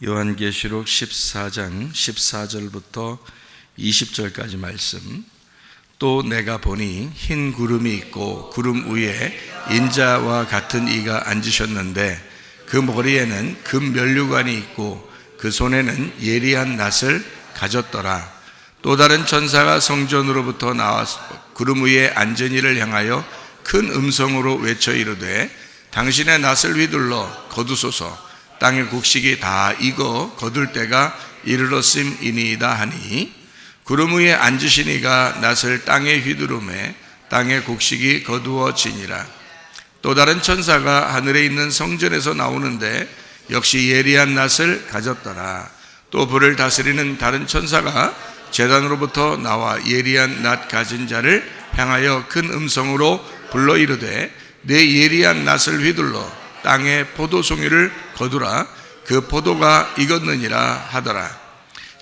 요한계시록 14장 14절부터 20절까지 말씀. 또 내가 보니 흰 구름이 있고 구름 위에 인자와 같은 이가 앉으셨는데 그 머리에는 금 면류관이 있고 그 손에는 예리한 낫을 가졌더라. 또 다른 천사가 성전으로부터 나와서 구름 위에 앉은 이를 향하여 큰 음성으로 외쳐 이르되 당신의 낫을 휘둘러 거두소서. 땅의 곡식이 다 익어 거둘 때가 이르렀음이니이다 하니 구름 위에 앉으신 이가 낫을 땅에 휘두르매 땅의 곡식이 거두어지니라. 또 다른 천사가 하늘에 있는 성전에서 나오는데 역시 예리한 낫을 가졌더라. 또 불을 다스리는 다른 천사가 제단으로부터 나와 예리한 낫 가진 자를 향하여 큰 음성으로 불러 이르되 내 예리한 낫을 휘둘러 땅의 포도송이를 거두라. 그 포도가 익었느니라 하더라.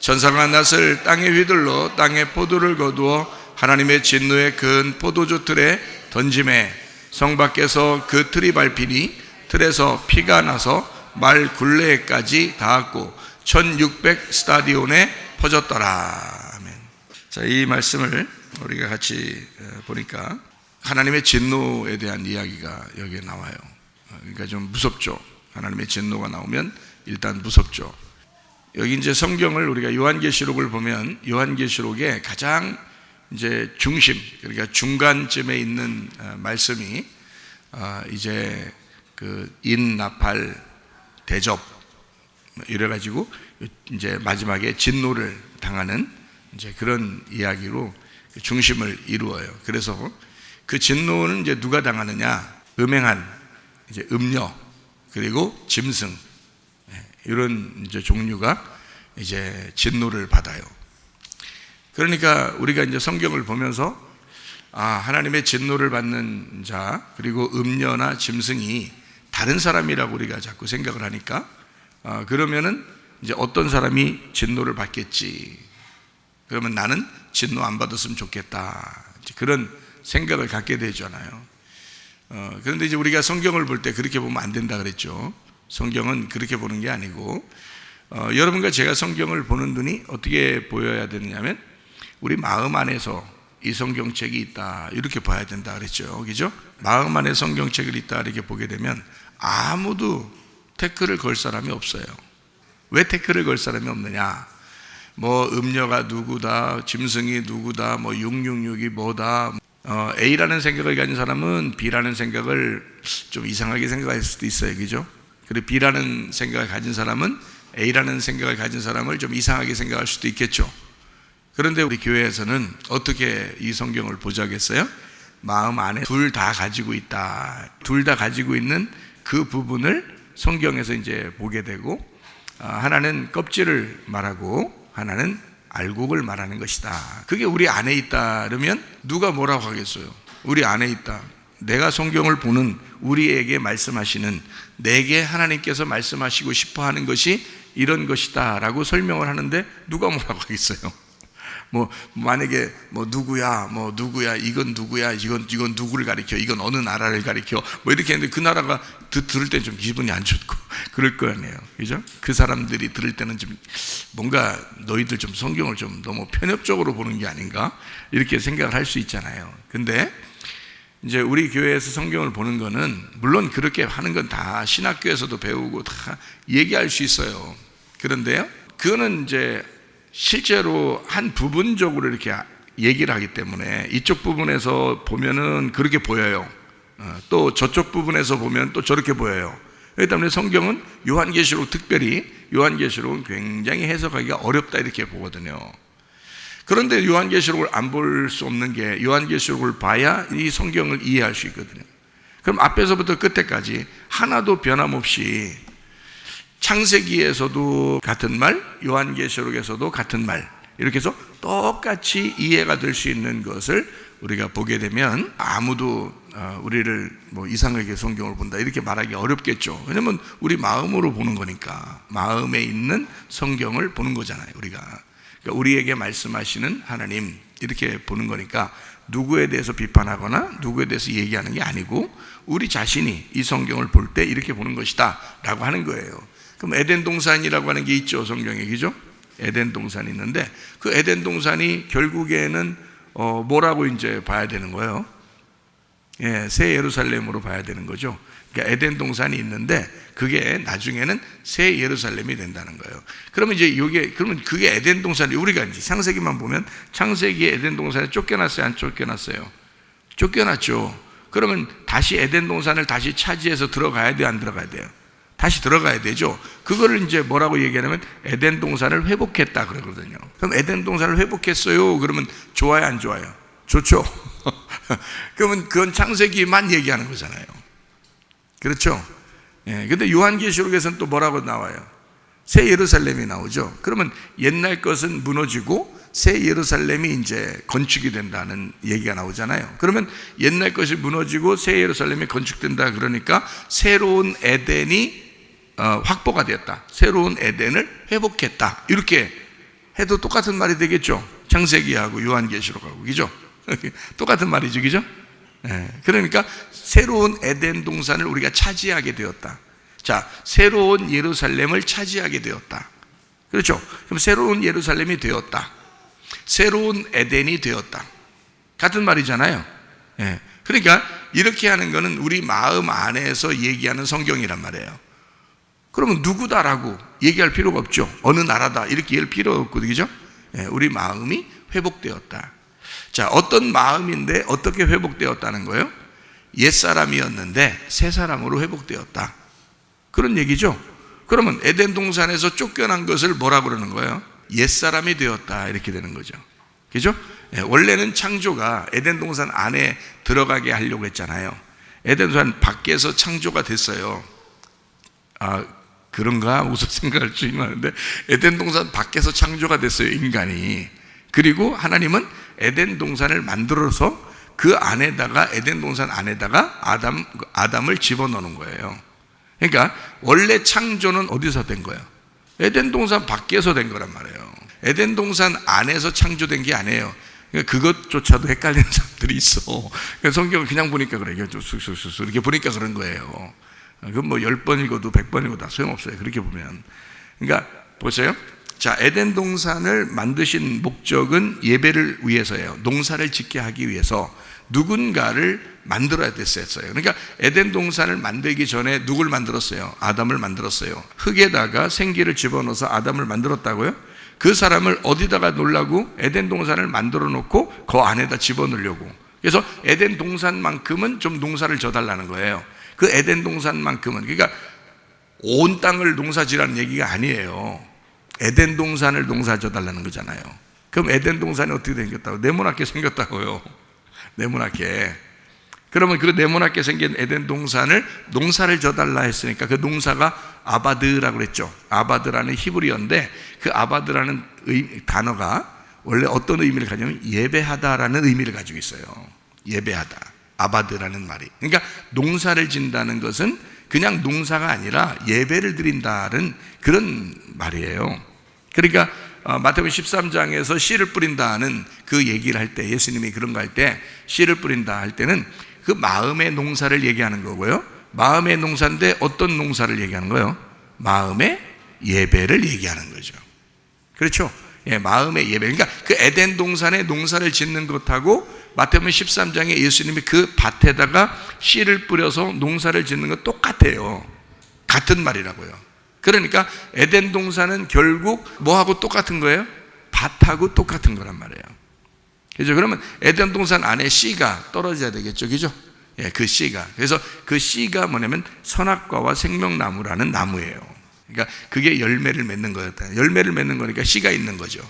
천사가 낫을 땅에 휘둘러 땅의 포도를 거두어 하나님의 진노의 큰 포도주 틀에 던짐에 성 밖에서 그 틀이 밟히니 틀에서 피가 나서 말 굴레까지 닿았고 1600 스타디온에 퍼졌더라. 아멘. 자, 이 말씀을 우리가 같이 보니까 하나님의 진노에 대한 이야기가 여기에 나와요. 그러니까 좀 무섭죠. 하나님의 진노가 나오면 일단 무섭죠. 여기 이제 성경을 우리가 요한계시록을 보면 요한계시록의 가장 이제 중심, 그러니까 중간쯤에 있는 말씀이 이제 그 인나팔 대접 이래가지고 이제 마지막에 진노를 당하는 이제 그런 이야기로 중심을 이루어요. 그래서 그 진노는 이제 누가 당하느냐? 음행한 이제 음녀 그리고 짐승 이런 이제 종류가 이제 진노를 받아요. 그러니까 우리가 이제 성경을 보면서 하나님의 진노를 받는 자 그리고 음녀나 짐승이 다른 사람이라고 우리가 자꾸 생각을 하니까 그러면은 이제 어떤 사람이 진노를 받겠지. 그러면 나는 진노 안 받았으면 좋겠다. 이제 그런 생각을 갖게 되잖아요. 그런데 이제 우리가 성경을 볼 때 그렇게 보면 안 된다 그랬죠. 성경은 그렇게 보는 게 아니고 여러분과 제가 성경을 보는 눈이 어떻게 보여야 되느냐면 우리 마음 안에서 이 성경책이 있다 이렇게 봐야 된다 그랬죠. 그죠? 마음 안에 성경책을 있다 이렇게 보게 되면 아무도 태클을 걸 사람이 없어요. 왜 태클을 걸 사람이 없느냐? 뭐 음녀가 누구다, 짐승이 누구다, 뭐 666이 뭐다. A라는 생각을 가진 사람은 B라는 생각을 좀 이상하게 생각할 수도 있어요. 그죠? 그리고 B라는 생각을 가진 사람은 A라는 생각을 가진 사람을 좀 이상하게 생각할 수도 있겠죠. 그런데 우리 교회에서는 어떻게 이 성경을 보자겠어요? 마음 안에 둘 다 가지고 있다. 둘 다 가지고 있는 그 부분을 성경에서 이제 보게 되고 하나는 껍질을 말하고 하나는 알곡을 말하는 것이다. 그게 우리 안에 있다 그러면 누가 뭐라고 하겠어요? 우리 안에 있다. 내가 성경을 보는 우리에게 말씀하시는 내게 하나님께서 말씀하시고 싶어 하는 것이 이런 것이다 라고 설명을 하는데 누가 뭐라고 하겠어요? 뭐 만약에 뭐 누구야 이건 누구야 이건 누구를 가리켜 이건 어느 나라를 가리켜 뭐 이렇게 했는데 그 나라가 들을 땐 좀 기분이 안 좋고 그럴 거 아니에요. 그죠? 그 사람들이 들을 때는 좀 뭔가 너희들 좀 성경을 좀 너무 편협적으로 보는 게 아닌가 이렇게 생각을 할 수 있잖아요. 근데 이제 우리 교회에서 성경을 보는 거는 물론 그렇게 하는 건 다 신학교에서도 배우고 다 얘기할 수 있어요. 그런데요, 그거는 이제 실제로 한 부분적으로 이렇게 얘기를 하기 때문에 이쪽 부분에서 보면은 그렇게 보여요. 또 저쪽 부분에서 보면 또 저렇게 보여요. 그렇기 때문에 성경은 요한계시록 특별히 요한계시록은 굉장히 해석하기가 어렵다 이렇게 보거든요. 그런데 요한계시록을 안 볼 수 없는 게 요한계시록을 봐야 이 성경을 이해할 수 있거든요. 그럼 앞에서부터 끝에까지 하나도 변함없이 창세기에서도 같은 말, 요한계시록에서도 같은 말 이렇게 해서 똑같이 이해가 될 수 있는 것을 우리가 보게 되면 아무도 우리를 뭐 이상하게 성경을 본다 이렇게 말하기 어렵겠죠. 왜냐면 우리 마음으로 보는 거니까 마음에 있는 성경을 보는 거잖아요. 우리가 그러니까 우리에게 말씀하시는 하나님 이렇게 보는 거니까 누구에 대해서 비판하거나 누구에 대해서 얘기하는 게 아니고 우리 자신이 이 성경을 볼 때 이렇게 보는 것이다 라고 하는 거예요. 그럼 에덴 동산이라고 하는 게 있죠, 성경에. 그죠? 에덴 동산이 있는데 그 에덴 동산이 결국에는 뭐라고 이제 봐야 되는 거예요? 예, 새 예루살렘으로 봐야 되는 거죠. 그러니까 에덴 동산이 있는데 그게 나중에는 새 예루살렘이 된다는 거예요. 그러면 이제 그러면 그게 에덴 동산이, 우리가 이제 창세기만 보면 창세기에 에덴 동산에 쫓겨났어요, 안 쫓겨났어요? 쫓겨났죠. 그러면 다시 에덴 동산을 다시 차지해서 들어가야 돼요, 안 들어가야 돼요? 다시 들어가야 되죠. 그거를 이제 뭐라고 얘기하냐면 에덴 동산을 회복했다 그러거든요. 그럼 에덴 동산을 회복했어요. 그러면 좋아요, 안 좋아요? 좋죠. 그러면 그건 창세기만 얘기하는 거잖아요. 그렇죠? 예. 근데 요한계시록에서는 또 뭐라고 나와요? 새 예루살렘이 나오죠. 그러면 옛날 것은 무너지고 새 예루살렘이 이제 건축이 된다는 얘기가 나오잖아요. 그러면 옛날 것이 무너지고 새 예루살렘이 건축된다 그러니까 새로운 에덴이 확보가 되었다. 새로운 에덴을 회복했다. 이렇게 해도 똑같은 말이 되겠죠. 창세기하고 요한계시록하고. 그죠? 똑같은 말이죠. 그죠? 네. 그러니까 새로운 에덴 동산을 우리가 차지하게 되었다. 자, 새로운 예루살렘을 차지하게 되었다. 그렇죠? 그럼 새로운 예루살렘이 되었다. 새로운 에덴이 되었다. 같은 말이잖아요. 네. 그러니까 이렇게 하는 거는 우리 마음 안에서 얘기하는 성경이란 말이에요. 그러면 누구다라고 얘기할 필요가 없죠. 어느 나라다 이렇게 얘기할 필요가 없거든요. 그죠? 네. 우리 마음이 회복되었다. 자, 어떤 마음인데 어떻게 회복되었다는 거예요? 옛사람이었는데 새 사람으로 회복되었다. 그런 얘기죠. 그러면 에덴 동산에서 쫓겨난 것을 뭐라 그러는 거예요? 옛사람이 되었다. 이렇게 되는 거죠. 그죠? 예, 원래는 창조가 에덴 동산 안에 들어가게 하려고 했잖아요. 에덴 동산 밖에서 창조가 됐어요. 아, 그런가? 무슨 생각할 수 있는데 에덴 동산 밖에서 창조가 됐어요, 인간이. 그리고 하나님은 에덴 동산을 만들어서 그 안에다가, 에덴 동산 안에다가 아담을 집어넣는 거예요. 그러니까 원래 창조는 어디서 된 거예요? 에덴 동산 밖에서 된 거란 말이에요. 에덴 동산 안에서 창조된 게 아니에요. 그러니까 그것조차도 헷갈리는 사람들이 있어. 성경을 그냥 보니까 그래요. 쑥쑥쑥 이렇게 보니까 그런 거예요. 그건 뭐 10번 읽어도 100번 읽어도 다 소용없어요. 그렇게 보면. 그러니까 보세요. 자, 에덴 동산을 만드신 목적은 예배를 위해서예요. 농사를 짓게 하기 위해서 누군가를 만들어야 됐었어요. 그러니까 에덴 동산을 만들기 전에 누굴 만들었어요? 아담을 만들었어요. 흙에다가 생기를 집어넣어서 아담을 만들었다고요? 그 사람을 어디다가 놓으려고? 에덴 동산을 만들어 놓고 그 안에다 집어넣으려고. 그래서 에덴 동산만큼은 좀 농사를 져달라는 거예요. 그 에덴 동산만큼은, 그러니까 온 땅을 농사지라는 얘기가 아니에요. 에덴 동산을 농사져달라는 거잖아요. 그럼 에덴 동산이 어떻게 생겼다고? 네모나게 생겼다고요. 네모나게. 그러면 그 네모나게 생긴 에덴 동산을 농사를 져달라 했으니까 그 농사가 아바드라고 그랬죠. 아바드라는 히브리어인데 그 아바드라는 단어가 원래 어떤 의미를 가지냐면 예배하다라는 의미를 가지고 있어요. 예배하다. 아바드라는 말이. 그러니까 농사를 진다는 것은 그냥 농사가 아니라 예배를 드린다는 그런 말이에요. 그러니까 마태복음 13장에서 씨를 뿌린다는 그 얘기를 할 때, 예수님이 그런 거 할 때 씨를 뿌린다 할 때는 그 마음의 농사를 얘기하는 거고요. 마음의 농사인데 어떤 농사를 얘기하는 거예요? 마음의 예배를 얘기하는 거죠. 그렇죠? 예, 마음의 예배. 그러니까 그 에덴 동산에 농사를 짓는 것하고 마태복음 13장에 예수님이 그 밭에다가 씨를 뿌려서 농사를 짓는 것 똑같아요. 같은 말이라고요. 그러니까 에덴 동산은 결국 뭐하고 똑같은 거예요? 밭하고 똑같은 거란 말이에요. 그죠? 그러면 에덴 동산 안에 씨가 떨어져야 되겠죠. 그죠? 예, 그 씨가. 그래서 그 씨가 뭐냐면 선악과와 생명나무라는 나무예요. 그러니까 그게 열매를 맺는 거였다. 열매를 맺는 거니까 씨가 있는 거죠.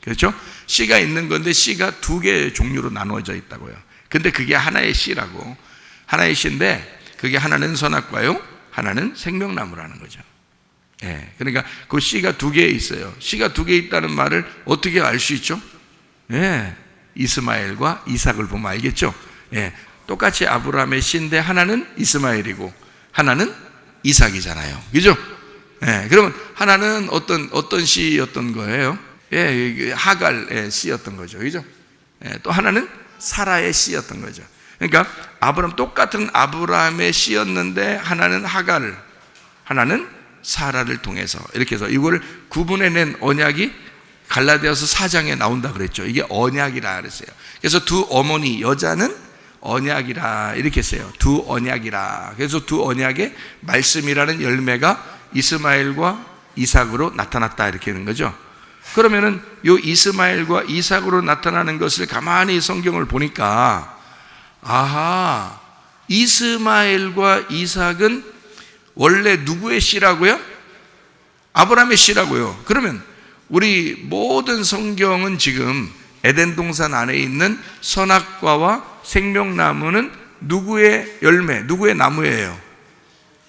그렇죠? 씨가 있는 건데 씨가 두 개의 종류로 나누어져 있다고요. 근데 그게 하나의 씨라고. 하나의 씨인데 그게 하나는 선악과요, 하나는 생명나무라는 거죠. 예, 그러니까 그 씨가 두 개 있어요. 씨가 두 개 있다는 말을 어떻게 알 수 있죠? 예, 이스마엘과 이삭을 보면 알겠죠? 예, 똑같이 아브라함의 씨인데 하나는 이스마엘이고 하나는 이삭이잖아요. 그죠? 예, 그러면 하나는 어떤 씨였던 거예요? 예, 하갈의 씨였던 거죠. 그죠? 예, 또 하나는 사라의 씨였던 거죠. 그러니까 똑같은 아브라함의 씨였는데 하나는 하갈, 하나는 사라를 통해서 이렇게 해서 이걸 구분해낸 언약이 갈라디아서 4장에 나온다 그랬죠. 이게 언약이라 그랬어요. 그래서 두 어머니 여자는 언약이라 이렇게 했어요. 두 언약이라. 그래서 두 언약의 말씀이라는 열매가 이스마엘과 이삭으로 나타났다 이렇게 하는 거죠. 그러면은 요 이스마엘과 이삭으로 나타나는 것을 가만히 성경을 보니까 아하, 이스마엘과 이삭은 원래 누구의 씨라고요? 아브라함의 씨라고요. 그러면 우리 모든 성경은 지금 에덴 동산 안에 있는 선악과와 생명나무는 누구의 열매, 누구의 나무예요?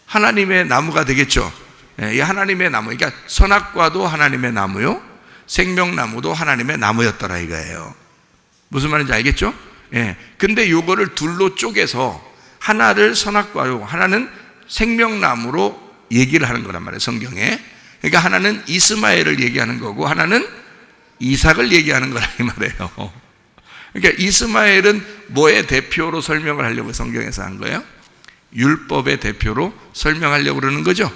하나님의 나무가 되겠죠. 이 하나님의 나무, 그러니까 선악과도 하나님의 나무요, 생명나무도 하나님의 나무였더라 이거예요. 무슨 말인지 알겠죠? 근데 요거를 둘로 쪼개서 하나를 선악과로, 하나는 생명나무로 얘기를 하는 거란 말이에요, 성경에. 그러니까 하나는 이스마엘을 얘기하는 거고 하나는 이삭을 얘기하는 거라 이 말이에요. 그러니까 이스마엘은 뭐의 대표로 설명을 하려고 성경에서 한 거예요? 율법의 대표로 설명하려고 그러는 거죠.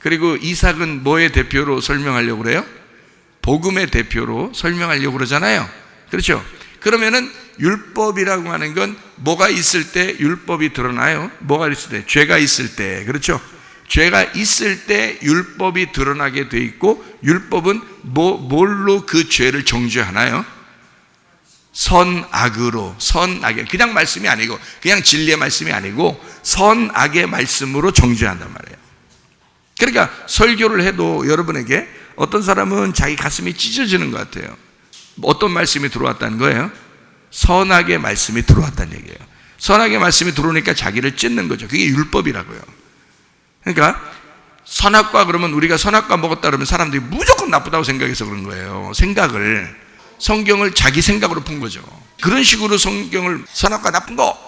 그리고 이삭은 뭐의 대표로 설명하려고 그래요? 복음의 대표로 설명하려고 그러잖아요. 그렇죠? 그러면은 율법이라고 하는 건 뭐가 있을 때 율법이 드러나요? 뭐가 있을 때? 죄가 있을 때. 그렇죠? 죄가 있을 때 율법이 드러나게 돼 있고, 율법은 뭘로 그 죄를 정죄하나요? 선악으로, 선악의, 그냥 말씀이 아니고, 그냥 진리의 말씀이 아니고 선악의 말씀으로 정죄한단 말이에요. 그러니까 설교를 해도 여러분에게 어떤 사람은 자기 가슴이 찢어지는 것 같아요. 어떤 말씀이 들어왔다는 거예요? 선악의 말씀이 들어왔다는 얘기예요. 선악의 말씀이 들어오니까 자기를 찢는 거죠. 그게 율법이라고요. 그러니까 선악과, 그러면 우리가 선악과 먹었다 그러면 사람들이 무조건 나쁘다고 생각해서 그런 거예요. 성경을 자기 생각으로 푼 거죠. 그런 식으로 성경을 선악과 나쁜 거,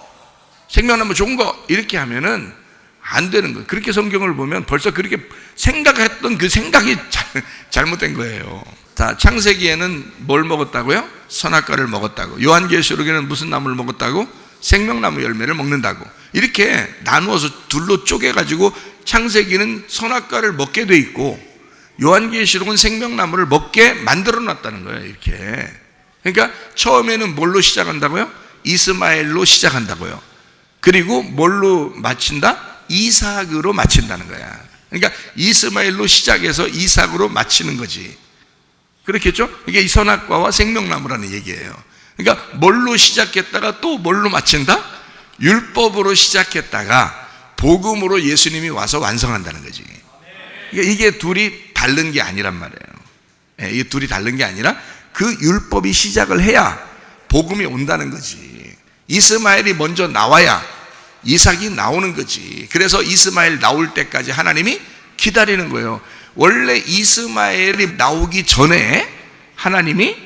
생명나무 좋은 거 이렇게 하면은 안 되는 거예요. 그렇게 성경을 보면 벌써 그렇게 생각했던 그 생각이 잘못된 거예요. 자, 창세기에는 뭘 먹었다고요? 선악과를 먹었다고. 요한계시록에는 무슨 나무를 먹었다고? 생명나무 열매를 먹는다고. 이렇게 나누어서 둘로 쪼개가지고 창세기는 선악과를 먹게 돼 있고 요한계시록은 생명나무를 먹게 만들어 놨다는 거예요. 이렇게. 그러니까 처음에는 뭘로 시작한다고요? 이스마엘로 시작한다고요. 그리고 뭘로 마친다? 이삭으로 마친다는 거야. 그러니까 이스마엘로 시작해서 이삭으로 마치는 거지. 그렇겠죠? 이게 이 선악과와 생명나무라는 얘기예요. 그러니까 뭘로 시작했다가 또 뭘로 마친다? 율법으로 시작했다가 복음으로 예수님이 와서 완성한다는 거지. 그러니까 이게 둘이 다른 게 아니란 말이에요. 이게 둘이 다른 게 아니라 그 율법이 시작을 해야 복음이 온다는 거지. 이스마엘이 먼저 나와야 이삭이 나오는 거지. 그래서 이스마엘 나올 때까지 하나님이 기다리는 거예요. 원래 이스마엘이 나오기 전에 하나님이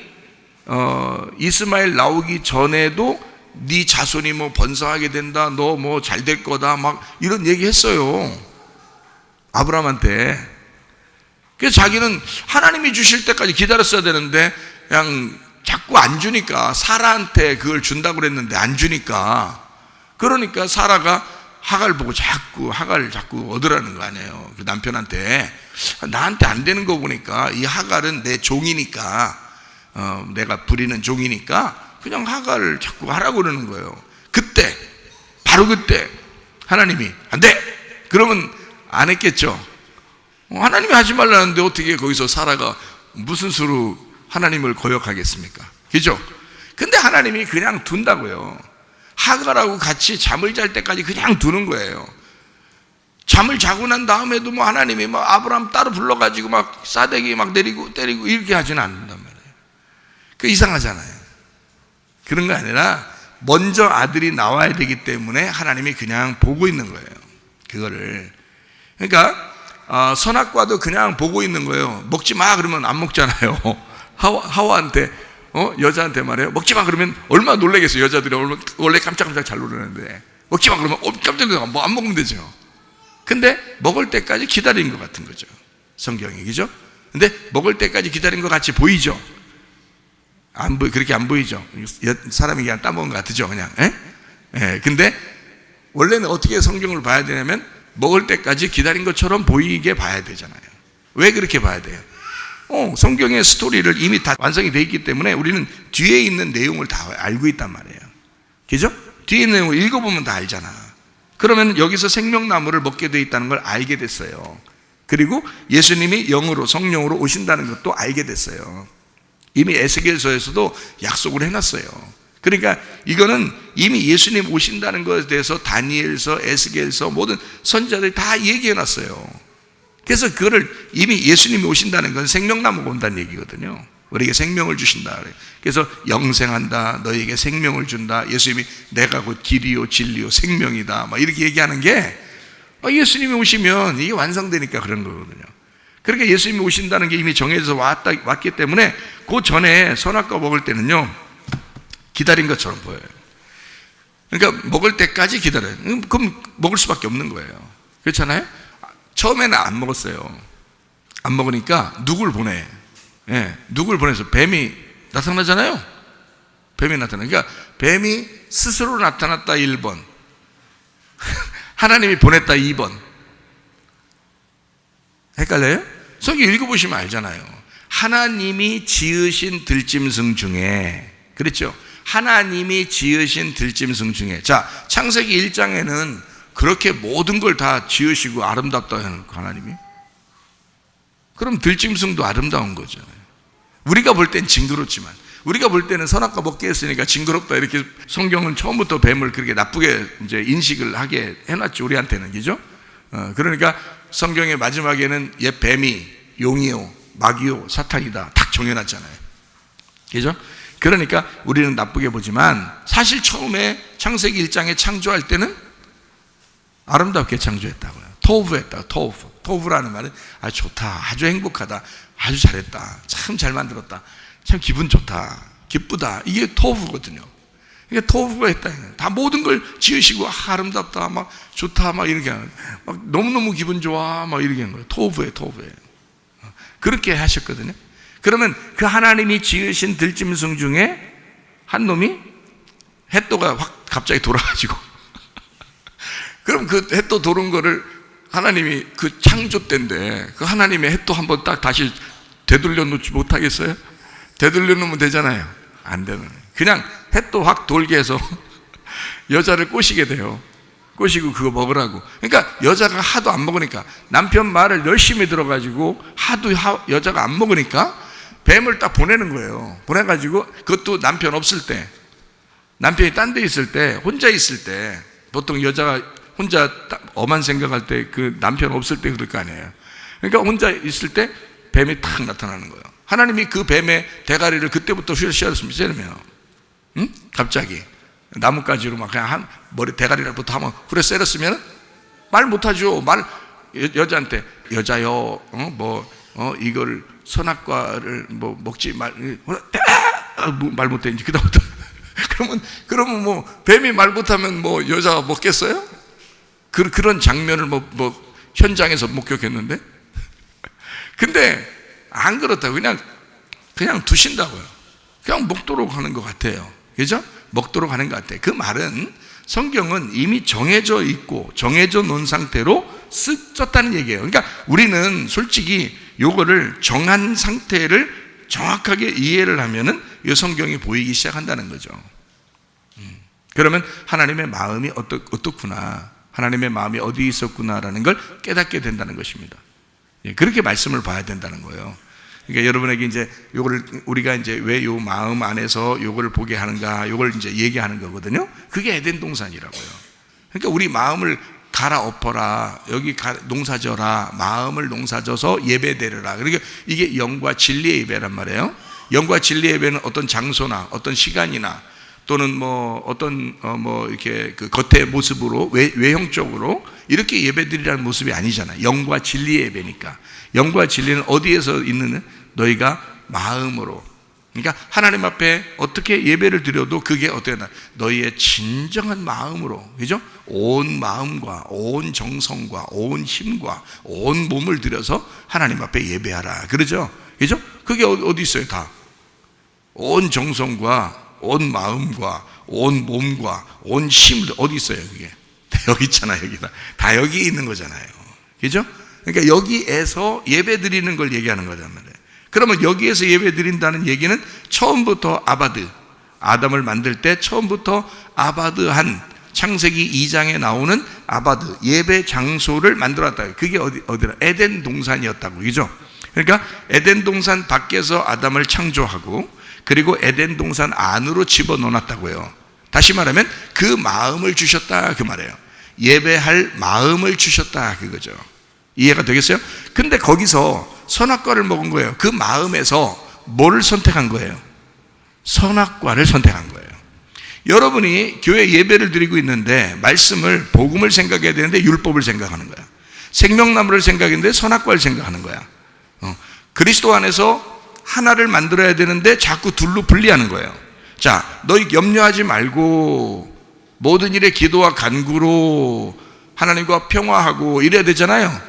이스마엘 나오기 전에도 네 자손이 뭐 번성하게 된다, 너 뭐 잘 될 거다, 막 이런 얘기 했어요, 아브라함한테. 그래서 자기는 하나님이 주실 때까지 기다렸어야 되는데 그냥 자꾸 안 주니까, 사라한테 그걸 준다고 그랬는데 안 주니까, 그러니까 사라가 하갈 보고 하갈을 자꾸 얻으라는 거 아니에요. 그 남편한테. 나한테 안 되는 거 보니까 이 하갈은 내 종이니까, 내가 부리는 종이니까 그냥 하갈을 자꾸 하라고 그러는 거예요. 그때, 바로 그때 하나님이 안 돼! 그러면 안 했겠죠. 하나님이 하지 말라는데 어떻게 거기서 사라가 무슨 수로 하나님을 거역하겠습니까? 그죠? 근데 하나님이 그냥 둔다고요. 하갈하고 같이 잠을 잘 때까지 그냥 두는 거예요. 잠을 자고 난 다음에도 뭐 하나님이 막 아브라함 따로 불러가지고 막 싸대기 막 내리고 때리고 이렇게 하지는 않는단 말이에요. 그 이상하잖아요. 그런 거 아니라 먼저 아들이 나와야 되기 때문에 하나님이 그냥 보고 있는 거예요. 그거를. 그러니까 선악과도 그냥 보고 있는 거예요. 먹지 마 그러면 안 먹잖아요. 하와한테 여자한테 말해요. 먹지 마 그러면 얼마나 놀라겠어요. 여자들이 원래 깜짝깜짝 잘 놀라는데 먹지 마 그러면 깜짝 놀라, 뭐 안 먹으면 되죠. 근데 먹을 때까지 기다린 것 같은 거죠, 성경이. 그죠? 근데 먹을 때까지 기다린 것 같이 보이죠? 그렇게 안 보이죠? 사람이 그냥 따먹은 것 같죠, 그냥. 근데 원래는 어떻게 성경을 봐야 되냐면 먹을 때까지 기다린 것처럼 보이게 봐야 되잖아요. 왜 그렇게 봐야 돼요? 성경의 스토리를 이미 다 완성이 되어 있기 때문에 우리는 뒤에 있는 내용을 다 알고 있단 말이에요. 그죠? 뒤에 있는 내용을 읽어보면 다 알잖아. 그러면 여기서 생명나무를 먹게 되어 있다는 걸 알게 됐어요. 그리고 예수님이 영으로, 성령으로 오신다는 것도 알게 됐어요. 이미 에스겔서에서도 약속을 해놨어요. 그러니까 이거는 이미 예수님 오신다는 것에 대해서 다니엘서, 에스겔서 모든 선지자들이 다 얘기해놨어요. 그래서 그거를 이미 예수님이 오신다는 건 생명나무가 온다는 얘기거든요. 우리에게 생명을 주신다. 그래서 영생한다, 너에게 생명을 준다. 예수님이 내가 곧 길이요 진리요 생명이다 막 이렇게 얘기하는 게 예수님이 오시면 이게 완성되니까 그런 거거든요. 그러니까 예수님이 오신다는 게 이미 정해져서 왔기 때문에 그 전에 선악과 먹을 때는요 기다린 것처럼 보여요. 그러니까 먹을 때까지 기다려요. 그럼 먹을 수밖에 없는 거예요. 그렇잖아요? 처음에는 안 먹었어요. 안 먹으니까 누굴 보내? 누굴 보내서 뱀이 나타나잖아요. 뱀이 나타나. 그러니까 뱀이 스스로 나타났다 1번, 하나님이 보냈다 2번. 헷갈려요? 성경 읽어보시면 알잖아요. 하나님이 지으신 들짐승 중에, 그렇죠? 하나님이 지으신 들짐승 중에, 자, 창세기 1장에는 그렇게 모든 걸 다 지으시고 아름답다 하는 하나님이, 그럼 들짐승도 아름다운 거잖아요. 우리가 볼 땐 징그럽지만, 우리가 볼 때는 선악과 먹게 했으니까 징그럽다 이렇게 성경은 처음부터 뱀을 그렇게 나쁘게 이제 인식을 하게 해놨죠, 우리한테는. 그죠? 그러니까 성경의 마지막에는 옛 뱀이 용이요 마귀요 사탄이다 딱 정해놨잖아요. 그죠? 그러니까 우리는 나쁘게 보지만 사실 처음에 창세기 1장에 창조할 때는 아름답게 창조했다고요. 토부했다. 토부라는 말은 아주 좋다, 아주 행복하다, 아주 잘했다, 참 잘 만들었다, 참 기분 좋다, 기쁘다, 이게 토부거든요. 이게 토부가 했다. 다 모든 걸 지으시고 아름답다, 막 좋다, 막 이렇게 막 너무너무 기분 좋아, 막 이렇게 한 거예요. 토부에 그렇게 하셨거든요. 그러면 그 하나님이 지으신 들짐승 중에 한 놈이 햇도가 확 갑자기 돌아가지고 그럼 그 햇도 도는 거를 하나님이 그 창조 때인데 그 하나님의 햇도 한번 딱 다시 되돌려 놓지 못하겠어요? 되돌려 놓으면 되잖아요. 안 되는, 그냥 햇도 확 돌게 해서 여자를 꼬시게 돼요. 꼬시고 그거 먹으라고. 그러니까 여자가 하도 안 먹으니까, 남편 말을 열심히 들어가지고 하도 여자가 안 먹으니까 뱀을 딱 보내는 거예요. 보내가지고 그것도 남편 없을 때, 남편이 딴 데 있을 때, 혼자 있을 때, 보통 여자가 혼자 엄한 생각할 때 그 남편 없을 때 그럴 거 아니에요. 그러니까 혼자 있을 때 뱀이 탁 나타나는 거예요. 하나님이 그 뱀의 대가리를 그때부터 휘어쓰면, 응? 갑자기 나뭇가지로 막 그냥 한 머리 대가리부터 한번 후려 쎄렸으면 말 못하죠. 여자한테 여자요, 이걸 선악과를 먹지 말 못해 이제 그다음부터 그러면 뭐 뱀이 말 못하면 뭐 여자가 먹겠어요? 그런 장면을 현장에서 목격했는데, 근데 안 그렇다고 그냥 두신다고요. 그냥 먹도록 하는 것 같아요. 그죠? 먹도록 하는 것 같아요. 그 말은 성경은 이미 정해져 있고 정해져 놓은 상태로 썼다는 얘기예요. 그러니까 우리는 솔직히 요거를 정한 상태를 정확하게 이해를 하면은 이 성경이 보이기 시작한다는 거죠. 그러면 하나님의 마음이 어떻구나, 하나님의 마음이 어디 있었구나라는 걸 깨닫게 된다는 것입니다. 그렇게 말씀을 봐야 된다는 거예요. 그러니까 여러분에게 이제 요거를 우리가 이제 왜 요 마음 안에서 요거를 보게 하는가, 요걸 이제 얘기하는 거거든요. 그게 에덴 동산이라고요. 그러니까 우리 마음을 갈아엎어라, 여기 농사져라, 마음을 농사져서 예배드려라. 그러니까 이게 영과 진리의 예배란 말이에요. 영과 진리의 예배는 어떤 장소나 어떤 시간이나 또는 이렇게 그 겉의 모습으로 외형적으로 이렇게 예배드리라는 모습이 아니잖아요. 영과 진리의 예배니까. 영과 진리는 어디에서 있는, 너희가 마음으로, 그러니까 하나님 앞에 어떻게 예배를 드려도 그게 어떻게 너희의 진정한 마음으로, 그죠? 온 마음과 온 정성과 온 힘과 온 몸을 들여서 하나님 앞에 예배하라, 그러죠? 그죠? 그게 어디 있어요? 다 온 정성과 온 마음과 온 몸과 온 힘을 어디 있어요? 그게 여기 있잖아요. 여기다. 다 여기 있는 거잖아요. 그죠? 그러니까 여기에서 예배 드리는 걸 얘기하는 거란 말이에요. 그러면 여기에서 예배 드린다는 얘기는 처음부터 아바드, 아담을 만들 때 처음부터 아바드한 창세기 2장에 나오는 아바드, 예배 장소를 만들었다. 그게 어디라? 에덴 동산이었다고. 그죠? 그러니까 에덴 동산 밖에서 아담을 창조하고 그리고 에덴 동산 안으로 집어넣어놨다고요. 다시 말하면 그 마음을 주셨다 그 말이에요. 예배할 마음을 주셨다 그거죠. 이해가 되겠어요? 근데 거기서 선악과를 먹은 거예요. 그 마음에서 뭐를 선택한 거예요? 선악과를 선택한 거예요. 여러분이 교회 예배를 드리고 있는데 말씀을, 복음을 생각해야 되는데 율법을 생각하는 거야. 생명나무를 생각했는데 선악과를 생각하는 거야. 그리스도 안에서 하나를 만들어야 되는데 자꾸 둘로 분리하는 거예요. 자, 너희 염려하지 말고 모든 일에 기도와 간구로 하나님과 평화하고 이래야 되잖아요.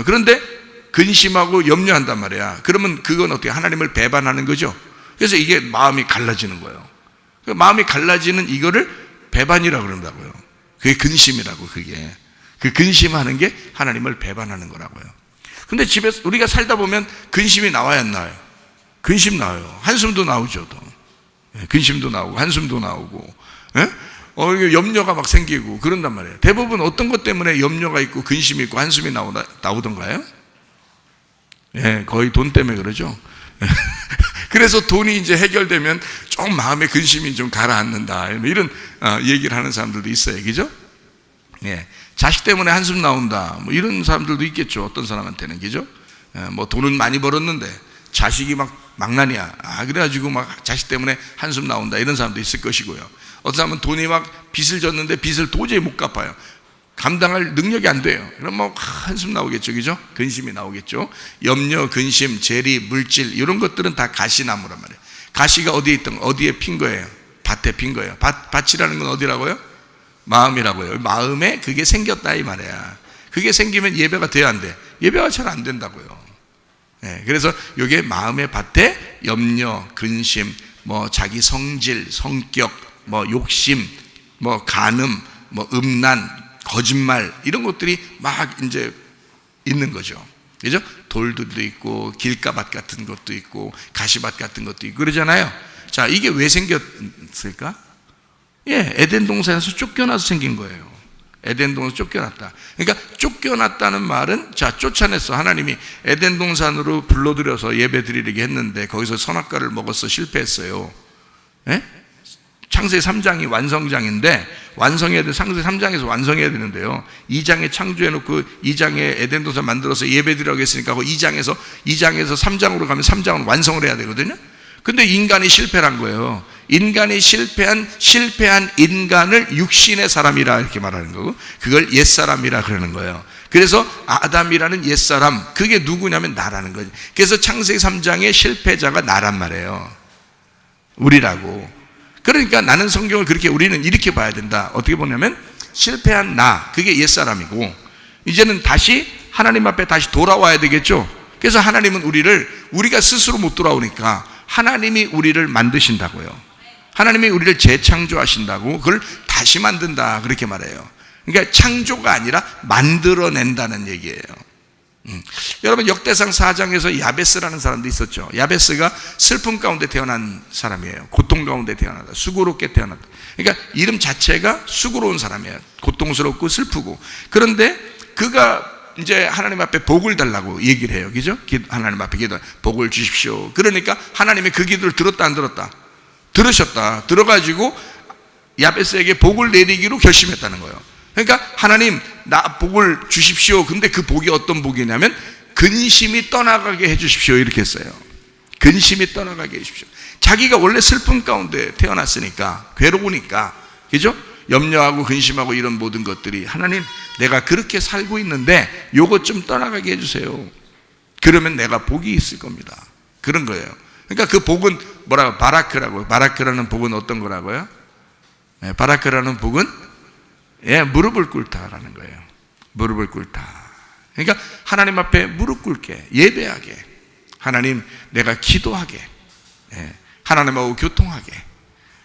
그런데 근심하고 염려한단 말이야. 그러면 그건 어떻게? 하나님을 배반하는 거죠. 그래서 이게 마음이 갈라지는 거예요. 마음이 갈라지는 이거를 배반이라고 그런다고요. 그게 근심이라고. 그게 그 근심하는 게 하나님을 배반하는 거라고요. 근데 집에서 우리가 살다 보면 근심이 나와야 안 나와요? 근심 나와요. 한숨도 나오죠. 또 근심도 나오고 한숨도 나오고, 염려가 막 생기고 그런단 말이에요. 대부분 어떤 것 때문에 염려가 있고 근심이 있고 한숨이 나오던가요? 예, 거의 돈 때문에 그러죠. 그래서 돈이 이제 해결되면 좀 마음의 근심이 좀 가라앉는다, 이런 얘기를 하는 사람들도 있어요. 그죠? 예, 자식 때문에 한숨 나온다, 뭐 이런 사람들도 있겠죠. 어떤 사람한테는. 그죠? 뭐 돈은 많이 벌었는데 자식이 막 망나니야. 그래가지고 막 자식 때문에 한숨 나온다, 이런 사람도 있을 것이고요. 어떤 사람은 돈이 막 빚을 졌는데 빚을 도저히 못 갚아요. 감당할 능력이 안 돼요. 그럼 뭐 한숨 나오겠죠. 그죠? 근심이 나오겠죠. 염려, 근심, 재리, 물질, 이런 것들은 다 가시나무란 말이에요. 가시가 어디에 있던, 어디에 핀 거예요? 밭에 핀 거예요. 밭이라는 건 어디라고요? 마음이라고요. 마음에 그게 생겼다 이 말이야. 그게 생기면 예배가 돼야 안 돼? 예배가 잘 안 된다고요. 네, 그래서 이게 마음의 밭에 염려, 근심, 뭐 자기 성질, 성격, 뭐 욕심, 뭐 간음, 뭐 음란, 거짓말, 이런 것들이 막 이제 있는 거죠. 그죠? 돌들도 있고 길가밭 같은 것도 있고 가시밭 같은 것도 있고 그러잖아요. 자, 이게 왜 생겼을까? 예, 에덴 동산에서 쫓겨나서 생긴 거예요. 에덴 동산에서 쫓겨났다. 그러니까 쫓겨났다는 말은, 자, 쫓아냈어. 하나님이 에덴 동산으로 불러들여서 예배 드리게 했는데 거기서 선악과를 먹어서 실패했어요. 예? 창세기 3장이 완성장인데 완성해야 돼. 창세기 3장에서 완성해야 되는데요, 2장에 창조해놓고 2장에 에덴 동산 만들어서 예배 드리라고 했으니까 2장에서 3장으로 가면 3장은 완성을 해야 되거든요. 근데 인간이 실패를 한 거예요. 인간이 실패한 인간을 육신의 사람이라 이렇게 말하는 거고, 그걸 옛사람이라 그러는 거예요. 그래서 아담이라는 옛사람, 그게 누구냐면 나라는 거죠. 그래서 창세기 3장의 실패자가 나란 말이에요. 우리라고. 그러니까 나는 성경을 그렇게, 우리는 이렇게 봐야 된다. 어떻게 보냐면 실패한 나, 그게 옛사람이고, 이제는 다시 하나님 앞에 다시 돌아와야 되겠죠. 그래서 하나님은 우리가 스스로 못 돌아오니까 하나님이 우리를 만드신다고요. 하나님이 우리를 재창조하신다고, 그걸 다시 만든다, 그렇게 말해요. 그러니까 창조가 아니라 만들어낸다는 얘기예요. 여러분, 역대상 4장에서 야베스라는 사람도 있었죠. 야베스가 슬픔 가운데 태어난 사람이에요. 고통 가운데 태어났다, 수고롭게 태어났다. 그러니까 이름 자체가 수고로운 사람이에요. 고통스럽고 슬프고. 그런데 그가 이제 하나님 앞에 복을 달라고 얘기를 해요. 그죠? 하나님 앞에 기도, 복을 주십시오. 그러니까 하나님이 그 기도를 들었다 안 들었다? 들으셨다. 들어가지고 야베스에게 복을 내리기로 결심했다는 거예요. 그러니까 하나님, 나 복을 주십시오. 근데 그 복이 어떤 복이냐면 근심이 떠나가게 해주십시오, 이렇게 했어요. 근심이 떠나가게 해주십시오. 자기가 원래 슬픔 가운데 태어났으니까, 괴로우니까, 그죠? 염려하고 근심하고 이런 모든 것들이, 하나님, 내가 그렇게 살고 있는데 요것 좀 떠나가게 해주세요. 그러면 내가 복이 있을 겁니다. 그런 거예요. 그러니까 그 복은 뭐라고? 바라크라고. 바라크라는 복은 어떤 거라고요? 네, 바라크라는 복은 무릎을 꿇다라는 거예요. 무릎을 ቁ다. 그러니까 하나님 앞에 무릎 꿇게, 예배하게, 하나님 내가 기도하게, 하나님하고 교통하게,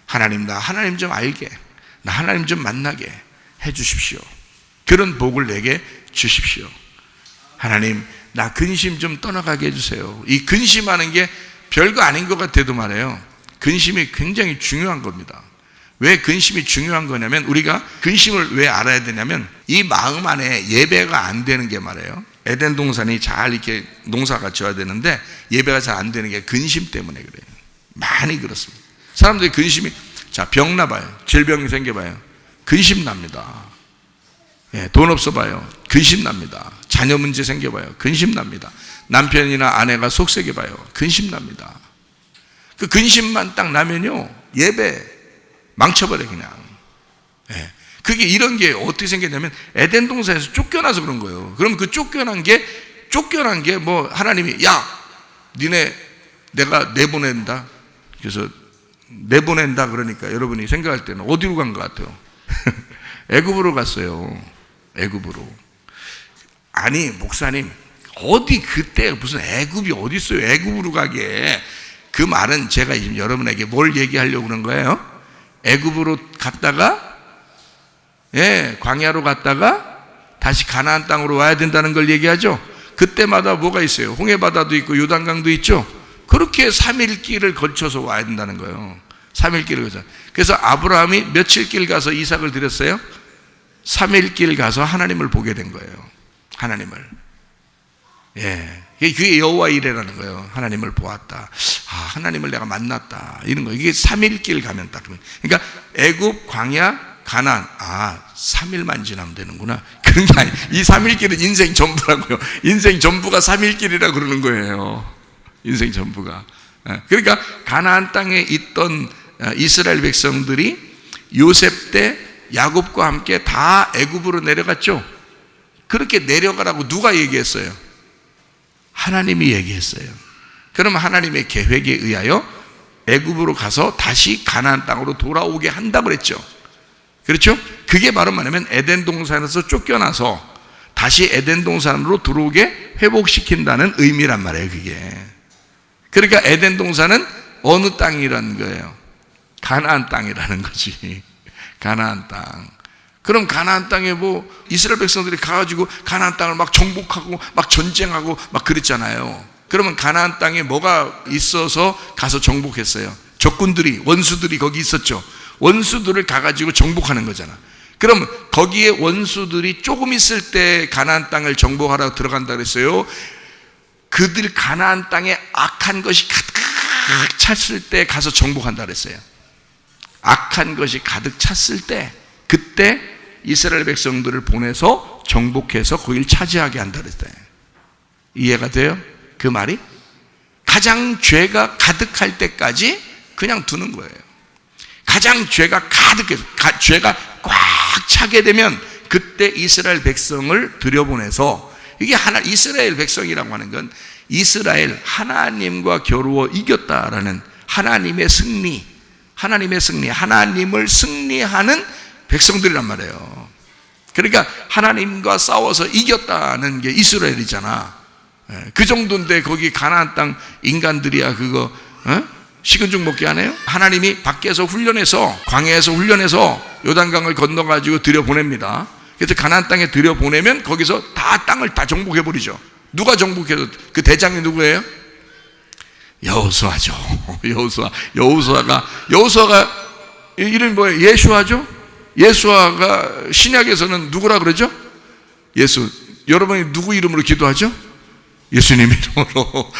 하나님 나 하나님 좀 알게, 나 하나님 좀 만나게, 해 주십시오. 그런 복을 내게 주십시오. 하나님, 나 근심 좀 떠나가게 해주세요. 이 근심하는 게 별거 아닌 것 같아도 말이에요, 근심이 굉장히 중요한 겁니다. 왜 근심이 중요한 거냐면, 우리가 근심을 왜 알아야 되냐면, 이 마음 안에 예배가 안 되는 게 말이에요, 에덴 동산이 잘 이렇게 농사가 져야 되는데 예배가 잘 안 되는 게 근심 때문에 그래요. 많이 그렇습니다. 사람들이 근심이, 자, 병 나봐요. 질병이 생겨봐요. 근심 납니다. 예, 돈 없어봐요. 근심 납니다. 자녀 문제 생겨봐요. 근심 납니다. 남편이나 아내가 속썩여봐요. 근심 납니다. 그 근심만 딱 나면요, 예배 망쳐버려 그냥. 예. 그게 이런 게 어떻게 생겼냐면, 에덴 동산에서 쫓겨나서 그런 거예요. 그럼 그 쫓겨난 게 뭐 하나님이, 야, 니네 내가 내보낸다. 그래서 내보낸다 그러니까 여러분이 생각할 때는 어디로 간 것 같아요? 애굽으로 갔어요. 애굽으로. 아니 목사님, 어디 그때 무슨 애굽이 어디 있어요? 애굽으로 가게. 그 말은 제가 지금 여러분에게 뭘 얘기하려고 그런 거예요? 애굽으로 갔다가, 예, 광야로 갔다가 다시 가나안 땅으로 와야 된다는 걸 얘기하죠. 그때마다 뭐가 있어요? 홍해바다도 있고 요단강도 있죠. 그렇게 3일 길을 거쳐서 와야 된다는 거예요. 3일 길을 거쳐. 그래서 아브라함이 며칠 길 가서 이삭을 드렸어요? 3일 길 가서 하나님을 보게 된 거예요. 하나님을. 예, 그게 여호와 이레라는 거예요. 하나님을 보았다. 아, 하나님을 내가 만났다. 이런 거. 이게 3일 길 가면 딱. 그러니까 애굽, 광야, 가나안. 아, 3일만 지나면 되는구나. 그런 게 아니에요. 이 3일 길은 인생 전부라고요. 인생 전부가 3일 길이라 그러는 거예요. 인생 전부가. 그러니까 가나안 땅에 있던 이스라엘 백성들이 요셉 때 야곱과 함께 다 애굽으로 내려갔죠. 그렇게 내려가라고 누가 얘기했어요? 하나님이 얘기했어요. 그러면 하나님의 계획에 의하여 애굽으로 가서 다시 가나안 땅으로 돌아오게 한다고 그랬죠. 그렇죠? 그게 바로 뭐냐면 에덴 동산에서 쫓겨나서 다시 에덴 동산으로 들어오게 회복시킨다는 의미란 말이에요. 그게. 그러니까 에덴 동산은 어느 땅이라는 거예요? 가나안 땅이라는 거지. 가나안 땅. 그럼 가나안 땅에 뭐 이스라엘 백성들이 가가지고 가나안 땅을 막 정복하고 막 전쟁하고 막 그랬잖아요. 그러면 가나안 땅에 뭐가 있어서 가서 정복했어요? 적군들이, 원수들이 거기 있었죠. 원수들을 가가지고 정복하는 거잖아. 그럼 거기에 원수들이 조금 있을 때 가나안 땅을 정복하라고 들어간다 그랬어요. 그들 가나안 땅에 악한 것이 가득 찼을 때 가서 정복한다 그랬어요. 악한 것이 가득 찼을 때, 그때 이스라엘 백성들을 보내서 정복해서 거기를 차지하게 한다 그랬어요. 이해가 돼요? 그 말이? 가장 죄가 가득할 때까지 그냥 두는 거예요. 가장 죄가 가득해서, 죄가 꽉 차게 되면 그때 이스라엘 백성을 들여보내서, 이게 이스라엘 백성이라고 하는 건 이스라엘, 하나님과 겨루어 이겼다라는 하나님의 승리, 하나님을 승리하는 백성들이란 말이에요. 그러니까 하나님과 싸워서 이겼다는 게 이스라엘이잖아. 그 정도인데 거기 가나안 땅 인간들이야 그거 식은 죽 먹게 하네요. 하나님이 밖에서 훈련해서, 광야에서 훈련해서 요단강을 건너가지고 들여보냅니다. 그래서 가나안 땅에 들여보내면 거기서 다 땅을 다 정복해버리죠. 누가 정복해서? 그 대장이 누구예요? 여호수아죠. 여호수아가 이름이 뭐예요? 예수아죠. 예수아가 신약에서는 누구라 그러죠? 예수. 여러분이 누구 이름으로 기도하죠? 예수님 이름으로.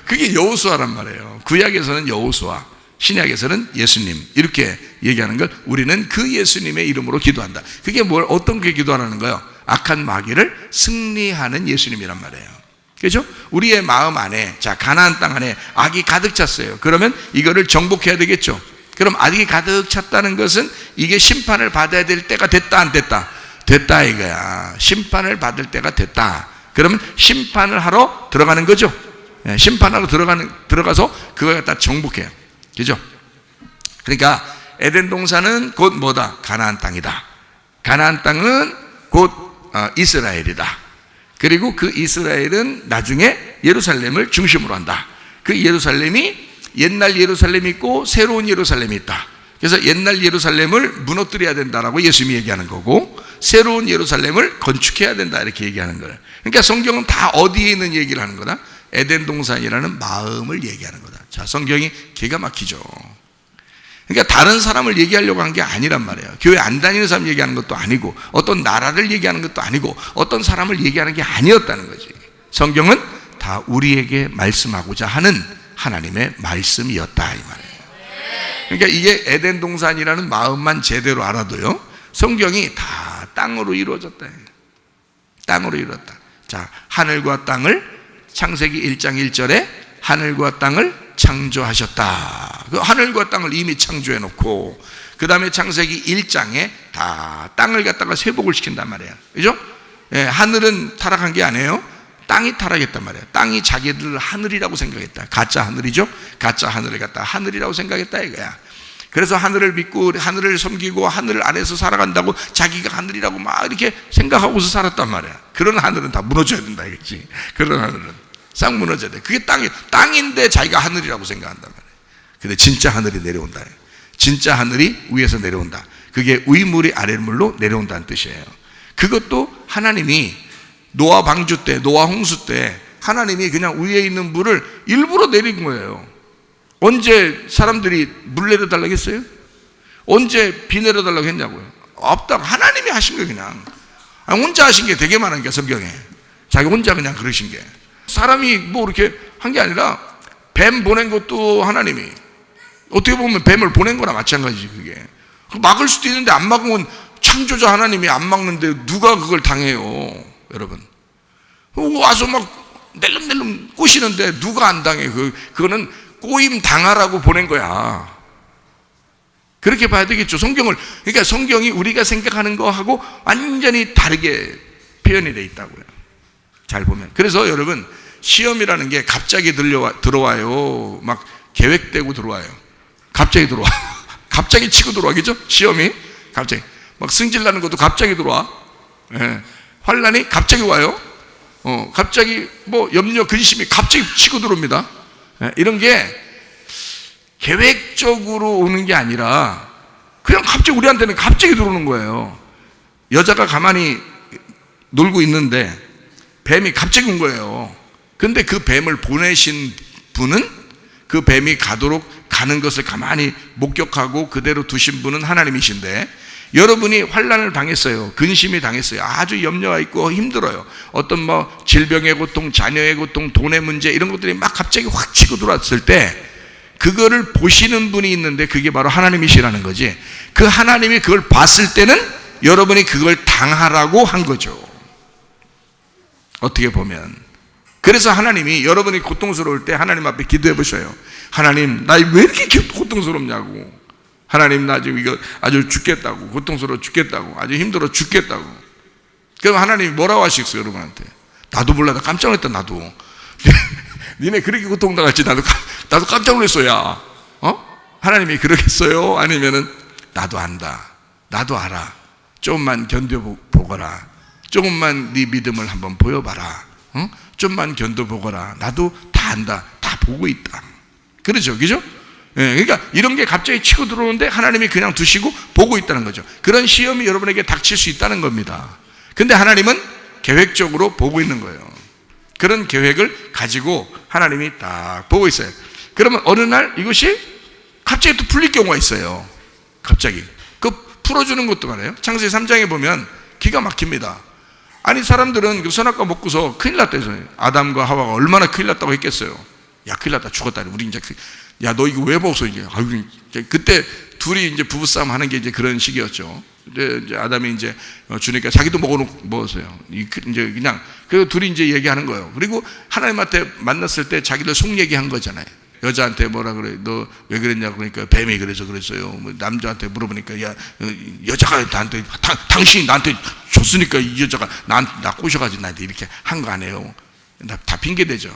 그게 여호수아란 말이에요. 구약에서는 여호수아, 신약에서는 예수님, 이렇게 얘기하는 걸 우리는 그 예수님의 이름으로 기도한다. 그게 어떤 게 기도하는 거예요? 악한 마귀를 승리하는 예수님이란 말이에요. 그렇죠? 우리의 마음 안에, 자, 가나안 땅 안에 악이 가득 찼어요. 그러면 이거를 정복해야 되겠죠. 그럼 악이 가득 찼다는 것은 이게 심판을 받아야 될 때가 됐다, 안 됐다? 됐다 이거야. 심판을 받을 때가 됐다. 그러면 심판을 하러 들어가는 거죠. 심판하러 들어가서 그걸 갖다 정복해요. 그죠? 그러니까 에덴 동산은 곧 뭐다? 가나안 땅이다. 가나안 땅은 곧 이스라엘이다. 그리고 그 이스라엘은 나중에 예루살렘을 중심으로 한다. 그 예루살렘이 옛날 예루살렘이 있고 새로운 예루살렘이 있다. 그래서 옛날 예루살렘을 무너뜨려야 된다라고 예수님이 얘기하는 거고, 새로운 예루살렘을 건축해야 된다 이렇게 얘기하는 거예요. 그러니까 성경은 다 어디에 있는 얘기를 하는 거다? 에덴 동산이라는 마음을 얘기하는 거다. 자, 성경이 기가 막히죠. 그러니까 다른 사람을 얘기하려고 한 게 아니란 말이에요. 교회 안 다니는 사람 얘기하는 것도 아니고, 어떤 나라를 얘기하는 것도 아니고, 어떤 사람을 얘기하는 게 아니었다는 거지. 성경은 다 우리에게 말씀하고자 하는 하나님의 말씀이었다 이 말이에요. 그러니까 이게 에덴 동산이라는 마음만 제대로 알아도요, 성경이 다 땅으로 이루어졌다. 땅으로 이루었다. 자, 하늘과 땅을, 창세기 1장 1절에 하늘과 땅을 창조하셨다. 그 하늘과 땅을 이미 창조해 놓고, 그 다음에 창세기 1장에 다 땅을 갖다가 회복을 시킨단 말이에요. 그죠? 예, 하늘은 타락한 게 아니에요. 땅이 타락했단 말이에요. 땅이 자기들 하늘이라고 생각했다. 가짜 하늘이죠? 가짜 하늘을 갖다 하늘이라고 생각했다 이거야. 그래서 하늘을 믿고 하늘을 섬기고 하늘 안에서 살아간다고 자기가 하늘이라고 막 이렇게 생각하고서 살았단 말이야. 그런 하늘은 다 무너져야 된다 이거지. 그런 하늘은 싹 무너져야 돼. 그게 땅인데 자기가 하늘이라고 생각한단 말이야. 근데 진짜 하늘이 내려온다. 진짜 하늘이 위에서 내려온다. 그게 위물이 아랫물로 내려온다는 뜻이에요. 그것도 하나님이 노아 방주 때, 노아 홍수 때 하나님이 그냥 위에 있는 물을 일부러 내린 거예요. 언제 사람들이 물 내려달라고 했어요? 언제 비 내려달라고 했냐고요? 없다고. 하나님이 하신 거예요. 그냥 혼자 하신 게 되게 많으니까 성경에 자기 혼자 그냥 그러신 게, 사람이 뭐 이렇게 한 게 아니라 뱀 보낸 것도 하나님이, 어떻게 보면 뱀을 보낸 거나 마찬가지지. 그게 막을 수도 있는데 안 막으면 창조자 하나님이 안 막는데 누가 그걸 당해요 여러분? 와서 막 낼름낼름 꼬시는데 누가 안 당해? 그거는 꼬임 당하라고 보낸 거야. 그렇게 봐야 되겠죠. 성경을. 그러니까 성경이 우리가 생각하는 거하고 완전히 다르게 표현이 되어 있다고요. 잘 보면. 그래서 여러분, 시험이라는 게 갑자기 들어와요. 막 계획되고 들어와요. 갑자기 들어와. 갑자기 치고 들어와겠죠? 시험이 갑자기 막 승질나는 것도 갑자기 들어와. 예. 환란이 갑자기 와요. 갑자기 뭐 염려 근심이 갑자기 치고 들어옵니다. 예. 이런 게 계획적으로 오는 게 아니라 그냥 갑자기 우리한테는 갑자기 들어오는 거예요. 여자가 가만히 놀고 있는데 뱀이 갑자기 온 거예요. 근데 그 뱀을 보내신 분은, 그 뱀이 가는 것을 가만히 목격하고 그대로 두신 분은 하나님이신데, 여러분이 환난을 당했어요. 근심이 당했어요. 아주 염려가 있고 힘들어요. 어떤 뭐 질병의 고통, 자녀의 고통, 돈의 문제, 이런 것들이 막 갑자기 확 치고 들어왔을 때 그거를 보시는 분이 있는데 그게 바로 하나님이시라는 거지. 그 하나님이 그걸 봤을 때는 여러분이 그걸 당하라고 한 거죠. 어떻게 보면. 그래서 하나님이 여러분이 고통스러울 때 하나님 앞에 기도해 보셔요. 하나님, 나 왜 이렇게 고통스럽냐고. 하나님, 나 지금 이거 아주 죽겠다고, 고통스러워 죽겠다고, 아주 힘들어 죽겠다고. 그럼 하나님이 뭐라고 하시겠어요 여러분한테? 나도 몰라. 나 깜짝 놀랐다. 나도 니네 그렇게 고통당할지 나도 깜짝 놀랐어. 야, 하나님이 그러겠어요? 아니면은 나도 안다, 나도 알아, 조금만 견뎌보거라, 조금만 네 믿음을 한번 보여봐라, 좀만 견뎌보거라, 나도 다 안다, 다 보고 있다. 그렇죠, 그죠? 예, 그러니까 이런 게 갑자기 치고 들어오는데 하나님이 그냥 두시고 보고 있다는 거죠. 그런 시험이 여러분에게 닥칠 수 있다는 겁니다. 근데 하나님은 계획적으로 보고 있는 거예요. 그런 계획을 가지고 하나님이 딱 보고 있어요. 그러면 어느 날 이것이 갑자기 또 풀릴 경우가 있어요. 갑자기 그 풀어주는 것도 말이에요. 창세기 3장에 보면 기가 막힙니다. 아니, 사람들은 그 선악과 먹고서 큰일 났다 해서, 아담과 하와가 얼마나 큰일 났다고 했겠어요. 야, 큰일 났다, 죽었다, 우리 이제 야, 너 이거 왜 먹었어 이제. 아유, 그때 둘이 이제 부부싸움 하는 게 이제 그런 시기였죠. 이제 아담이 이제 주니까 자기도 먹었어요. 이제 그냥 그리고 둘이 이제 얘기하는 거예요. 그리고 하나님한테 만났을 때 자기를 속 얘기한 거잖아요. 여자한테 뭐라 그래, 너 왜 그랬냐고. 그러니까 뱀이 그래서 그랬어요. 뭐 남자한테 물어보니까, 야, 여자가 나한테 당신이 나한테 줬으니까 이 여자가 나 꼬셔가지고 나한테 이렇게 한 거 아니에요. 다 핑계 대죠.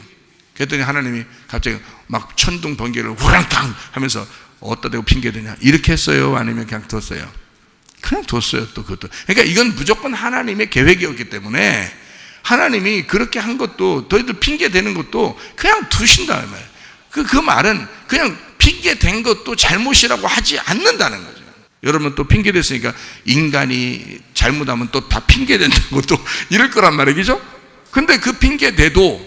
그랬더니 하나님이 갑자기 막 천둥 번개를 후랑탕 하면서 어디다 대고 핑계 대냐, 이렇게 했어요? 아니면 그냥 뒀어요? 그냥 뒀어요. 또 그것도. 그러니까 이건 무조건 하나님의 계획이었기 때문에 하나님이 그렇게 한 것도, 너희들 핑계 대는 것도 그냥 두신다. 그 말은 그냥 핑계 댄 것도 잘못이라고 하지 않는다는 거죠. 여러분 또 핑계 댔으니까 인간이 잘못하면 또 다 핑계 댄다고 또 이럴 거란 말이죠. 근데 그 핑계 대도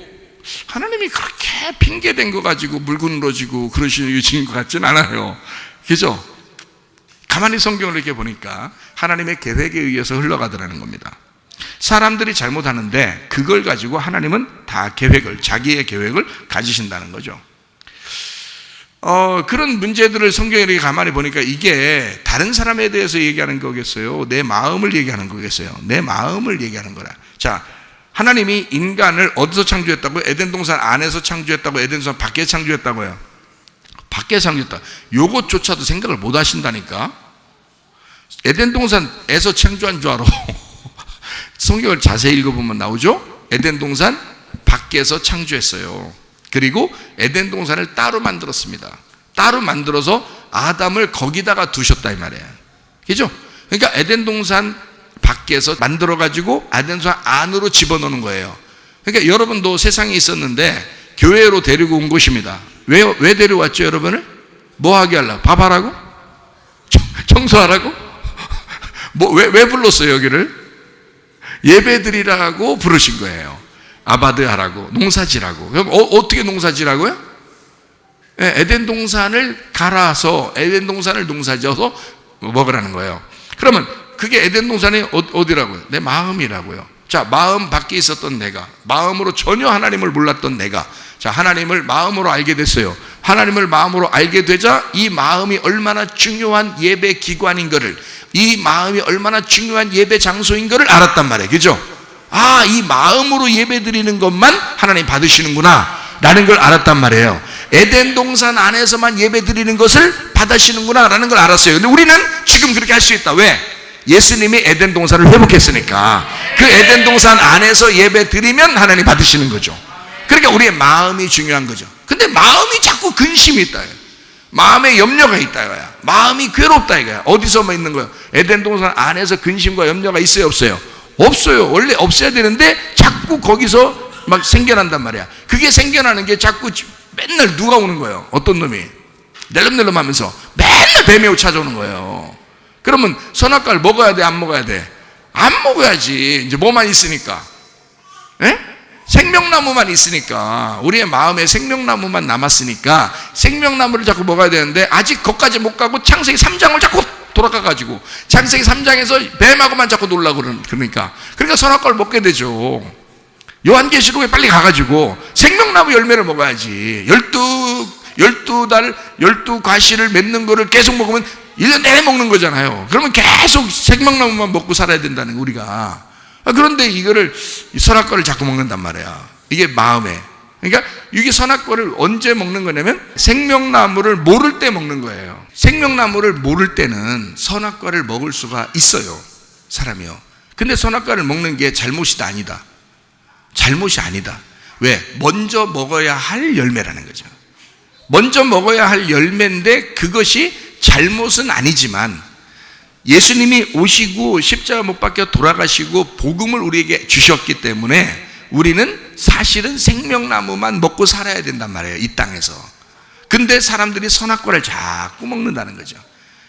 하나님이 그렇게 핑계 댄 거 가지고 물구늘어지고 그러시는 것 같진 않아요. 그죠? 가만히 성경을 이렇게 보니까 하나님의 계획에 의해서 흘러가더라는 겁니다. 사람들이 잘못하는데 그걸 가지고 하나님은 다 자기의 계획을 가지신다는 거죠. 그런 문제들을 성경에 이렇게 가만히 보니까 이게 다른 사람에 대해서 얘기하는 거겠어요? 내 마음을 얘기하는 거겠어요? 내 마음을 얘기하는 거라. 자, 하나님이 인간을 어디서 창조했다고요? 에덴 동산 안에서 창조했다고요? 에덴 동산 밖에 창조했다고요? 밖에 창조했다. 요것조차도 생각을 못 하신다니까. 에덴 동산에서 창조한 줄 알아. 성경을 자세히 읽어보면 나오죠? 에덴 동산 밖에서 창조했어요. 그리고 에덴 동산을 따로 만들었습니다. 따로 만들어서 아담을 거기다가 두셨다 이 말이에요. 그죠? 그러니까 에덴 동산 밖에서 만들어가지고 에덴 동산 안으로 집어넣는 거예요. 그러니까 여러분도 세상에 있었는데 교회로 데리고 온 것입니다. 왜 데려왔죠, 여러분을? 뭐 하게 하려고? 밥 하라고? 청소하라고? 왜 불렀어요, 여기를? 예배 드리라고 부르신 거예요. 아바드 하라고, 농사지라고. 그럼 어떻게 농사지라고요? 에덴 동산을 갈아서 에덴 동산을 농사지어서 먹으라는 거예요. 그러면 그게 에덴 동산이 어디라고요? 내 마음이라고요. 자, 마음 밖에 있었던 내가, 마음으로 전혀 하나님을 몰랐던 내가, 자, 하나님을 마음으로 알게 됐어요. 하나님을 마음으로 알게 되자 이 마음이 얼마나 중요한 예배 기관인 거를, 이 마음이 얼마나 중요한 예배 장소인 거를 알았단 말이에요. 그죠? 아, 이 마음으로 예배 드리는 것만 하나님 받으시는구나 라는 걸 알았단 말이에요. 에덴 동산 안에서만 예배 드리는 것을 받으시는구나 라는 걸 알았어요. 근데 우리는 지금 그렇게 할 수 있다. 왜? 예수님이 에덴 동산을 회복했으니까. 그 에덴 동산 안에서 예배 드리면 하나님 받으시는 거죠. 그러니까 우리의 마음이 중요한 거죠. 근데 마음이 자꾸 근심이 있다. 마음에 염려가 있다 이거야. 마음이 괴롭다 이거야. 어디서만 있는 거야? 에덴 동산 안에서 근심과 염려가 있어요, 없어요? 없어요. 원래 없어야 되는데 자꾸 거기서 막 생겨난단 말이야. 그게 생겨나는 게 자꾸 맨날 누가 오는 거예요? 어떤 놈이 낼름낼름 하면서 맨날 뱀이 찾아오는 거예요. 그러면 선악과를 먹어야 돼, 안 먹어야 돼? 안 먹어야지. 이제 뭐만 있으니까, 에? 생명나무만 있으니까, 우리의 마음에 생명나무만 남았으니까 생명나무를 자꾸 먹어야 되는데 아직 거기까지 못 가고 창세기 3장을 자꾸 돌아가가지고 창세기 3장에서 뱀하고만 자꾸 놀라고 그러니까 선악과를 먹게 되죠. 요한계시록에 빨리 가가지고 생명나무 열매를 먹어야지. 12달 12과실을 맺는 거를 계속 먹으면 1년 내내 먹는 거잖아요. 그러면 계속 생명나무만 먹고 살아야 된다는 거, 우리가. 그런데 이거를 선악과를 자꾸 먹는단 말이야. 이게 마음에. 그러니까 이게 선악과를 언제 먹는 거냐면 생명나무를 모를 때 먹는 거예요. 생명나무를 모를 때는 선악과를 먹을 수가 있어요, 사람이요. 근데 선악과를 먹는 게 잘못이 아니다. 잘못이 아니다. 왜? 먼저 먹어야 할 열매라는 거죠. 먼저 먹어야 할 열매인데 그것이 잘못은 아니지만 예수님이 오시고 십자가 못 박혀 돌아가시고 복음을 우리에게 주셨기 때문에 우리는 사실은 생명나무만 먹고 살아야 된단 말이에요, 이 땅에서. 근데 사람들이 선악과를 자꾸 먹는다는 거죠.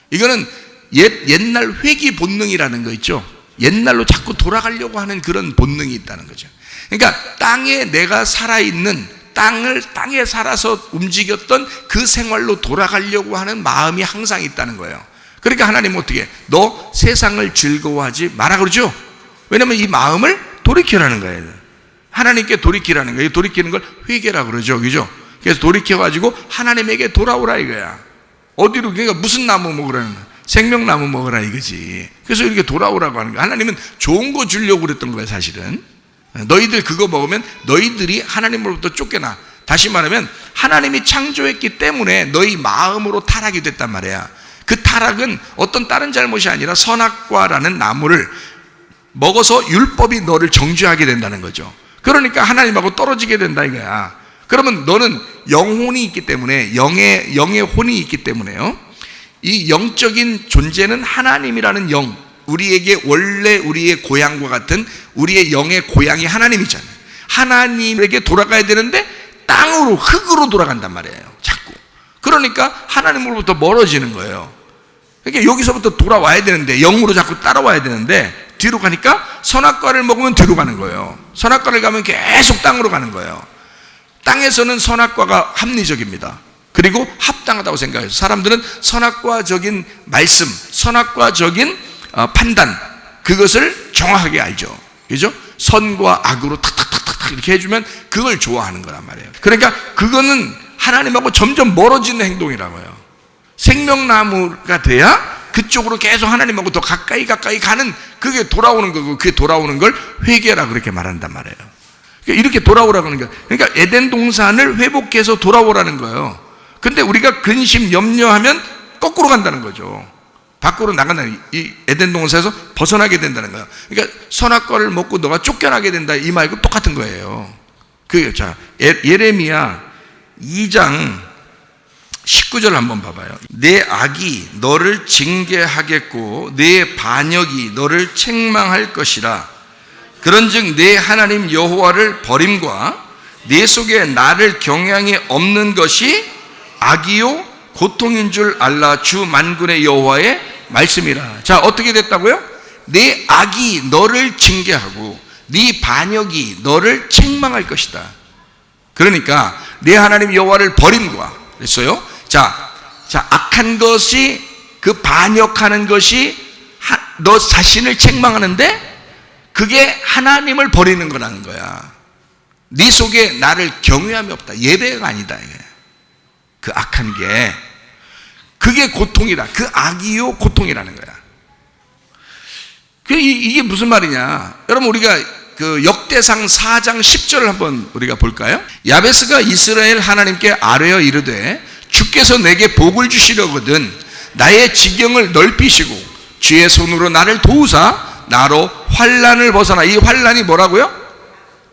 이거는 옛날 회귀 본능이라는 거 있죠. 옛날로 자꾸 돌아가려고 하는 그런 본능이 있다는 거죠. 그러니까 땅에 내가 살아있는 땅에 살아서 움직였던 그 생활로 돌아가려고 하는 마음이 항상 있다는 거예요. 그러니까 하나님은 어떻게, 너 세상을 즐거워하지 마라 그러죠. 왜냐면 이 마음을 돌이키라는 거예요. 하나님께 돌이키라는 거예요. 돌이키는 걸 회개라고 그러죠, 그죠? 그래서 돌이켜가지고 하나님에게 돌아오라 이거야. 어디로? 그러니까 무슨 나무 먹으라는 거야? 생명나무 먹으라 이거지. 그래서 이렇게 돌아오라고 하는 거야. 하나님은 좋은 거 주려고 그랬던 거야, 사실은. 너희들 그거 먹으면 너희들이 하나님으로부터 쫓겨나. 다시 말하면 하나님이 창조했기 때문에 너희 마음으로 타락이 됐단 말이야. 그 타락은 어떤 다른 잘못이 아니라 선악과라는 나무를 먹어서 율법이 너를 정죄하게 된다는 거죠. 그러니까 하나님하고 떨어지게 된다 이거야. 그러면 너는 영혼이 있기 때문에, 영의 혼이 있기 때문에요, 이 영적인 존재는 하나님이라는 영, 우리에게 원래 우리의 고향과 같은 우리의 영의 고향이 하나님이잖아요. 하나님에게 돌아가야 되는데 땅으로, 흙으로 돌아간단 말이에요, 자꾸. 그러니까 하나님으로부터 멀어지는 거예요. 그러니까 여기서부터 돌아와야 되는데, 영으로 자꾸 따라와야 되는데 뒤로 가니까 선악과를 먹으면 뒤로 가는 거예요. 선악과를 가면 계속 땅으로 가는 거예요. 땅에서는 선악과가 합리적입니다. 그리고 합당하다고 생각해요. 사람들은 선악과적인 말씀, 선악과적인 판단, 그것을 정확하게 알죠. 그죠? 선과 악으로 탁탁탁탁 이렇게 해주면 그걸 좋아하는 거란 말이에요. 그러니까 그거는 하나님하고 점점 멀어지는 행동이라고요. 생명나무가 돼야 그쪽으로 계속 하나님하고 더 가까이 가는, 그게 돌아오는 거고, 그게 돌아오는 걸 회개라 그렇게 말한단 말이에요. 그러니까 이렇게 돌아오라고 하는 거예요. 그러니까 에덴 동산을 회복해서 돌아오라는 거예요. 근데 우리가 근심, 염려하면 거꾸로 간다는 거죠. 밖으로 나간다는, 이 에덴 동산에서 벗어나게 된다는 거예요. 그러니까 선악과를 먹고 너가 쫓겨나게 된다, 이 말과 똑같은 거예요. 자, 예레미야 2장 19절 한번 봐봐요. 내 악이 너를 징계하겠고 내 반역이 너를 책망할 것이라. 그런즉 내 하나님 여호와를 버림과 내 속에 나를 경향이 없는 것이 악이요 고통인 줄 알라. 주 만군의 여호와의 말씀이라. 자, 어떻게 됐다고요? 내 악이 너를 징계하고 네 반역이 너를 책망할 것이다. 그러니까 내 하나님 여호와를 버림과 그랬어요. 자, 악한 것이, 그 반역하는 것이 너 자신을 책망하는데 그게 하나님을 버리는 거라는 거야. 네 속에 나를 경외함이 없다. 예배가 아니다. 이게. 그 악한 게, 그게 고통이다. 그 악이요 고통이라는 거야. 이게 무슨 말이냐? 여러분, 우리가 그 역대상 4장 10절을 한번 우리가 볼까요? 야베스가 이스라엘 하나님께 아뢰어 이르되 주께서 내게 복을 주시려거든 나의 지경을 넓히시고 주의 손으로 나를 도우사 나로 환난을 벗어나. 이 환난이 뭐라고요?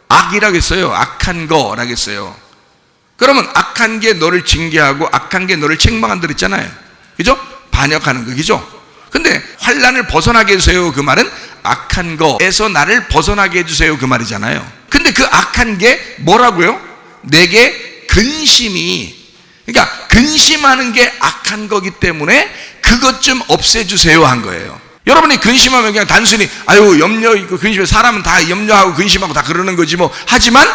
악이라고 했어요. 악한 거라고 했어요. 그러면 악한 게 너를 징계하고 악한 게 너를 책망한다 그랬잖아요. 그죠? 반역하는 거, 그죠? 근데 환난을 벗어나게 해주세요, 그 말은 악한 거에서 나를 벗어나게 해주세요, 그 말이잖아요. 근데 그 악한 게 뭐라고요? 내게 근심이, 그러니까 근심하는 게 악한 거기 때문에 그것 좀 없애주세요 한 거예요. 여러분이 근심하면 그냥 단순히 염려 있고 근심해, 사람은 다 염려하고 근심하고 다 그러는 거지 뭐. 하지만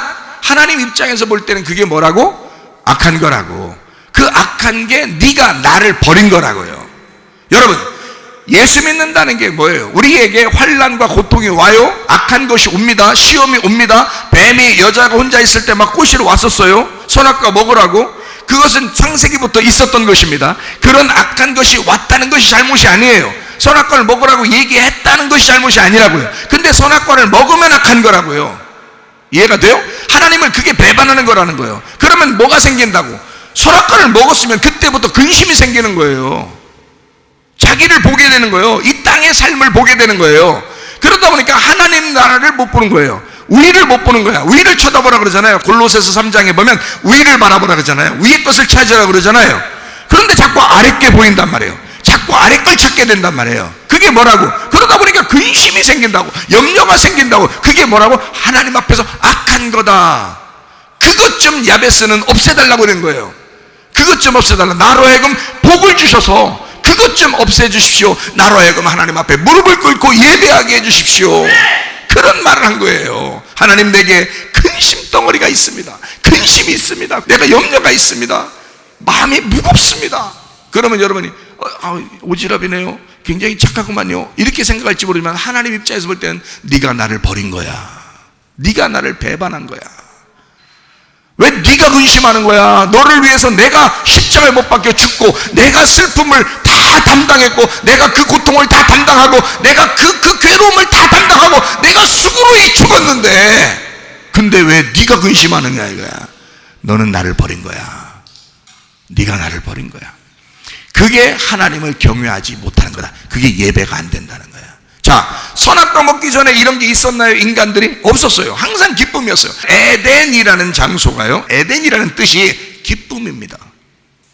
하나님 입장에서 볼 때는 그게 뭐라고? 악한 거라고. 그 악한 게 네가 나를 버린 거라고요. 여러분, 예수 믿는다는 게 뭐예요? 우리에게 환난과 고통이 와요. 악한 것이 옵니다. 시험이 옵니다. 뱀이 여자가 혼자 있을 때 막 꼬시러 왔었어요. 선악과 먹으라고. 그것은 창세기부터 있었던 것입니다. 그런 악한 것이 왔다는 것이 잘못이 아니에요. 선악과를 먹으라고 얘기했다는 것이 잘못이 아니라고요. 근데 선악과를 먹으면 악한 거라고요. 이해가 돼요? 하나님을 그게 배반하는 거라는 거예요. 그러면 뭐가 생긴다고? 선악과를 먹었으면 그때부터 근심이 생기는 거예요. 자기를 보게 되는 거예요. 이 땅의 삶을 보게 되는 거예요. 그러다 보니까 하나님 나라를 못 보는 거예요. 위를 못 보는 거야. 위를 쳐다보라 그러잖아요. 골로새서 3장에 보면 위를 바라보라 그러잖아요. 위의 것을 찾으라 그러잖아요. 그런데 자꾸 아래 게 보인단 말이에요. 자꾸 아래 걸 찾게 된단 말이에요. 그게 뭐라고? 그러다 보니까 근심이 생긴다고, 염려가 생긴다고. 그게 뭐라고? 하나님 앞에서 악한 거다. 그것 좀 야베스는 없애달라고 그런 거예요. 그것 좀 없애달라. 나로 하여금 복을 주셔서 그것 좀 없애주십시오. 나로 하여금 하나님 앞에 무릎을 꿇고 예배하게 해주십시오. 그런 말을 한 거예요. 하나님, 내게 근심 덩어리가 있습니다. 근심이 있습니다. 내가 염려가 있습니다. 마음이 무겁습니다. 그러면 여러분이 오지랖이네요, 굉장히 착하구만요, 이렇게 생각할지 모르지만 하나님 입장에서 볼 때는 네가 나를 버린 거야. 네가 나를 배반한 거야. 왜 네가 근심하는 거야? 너를 위해서 내가 십자가에 못 박혀 죽고 내가 슬픔을 다 담당했고 내가 그 고통을 다 담당하고 내가 그 괴로움을 다 담당하고 내가 수고로이 죽었는데, 근데 왜 네가 근심하느냐 이거야. 너는 나를 버린 거야. 네가 나를 버린 거야. 그게 하나님을 경외하지 못하는 거다. 그게 예배가 안 된다는 거야. 자, 선악과 먹기 전에 이런 게 있었나요? 인간들이? 없었어요. 항상 기쁨이었어요. 에덴이라는 장소가요, 에덴이라는 뜻이 기쁨입니다.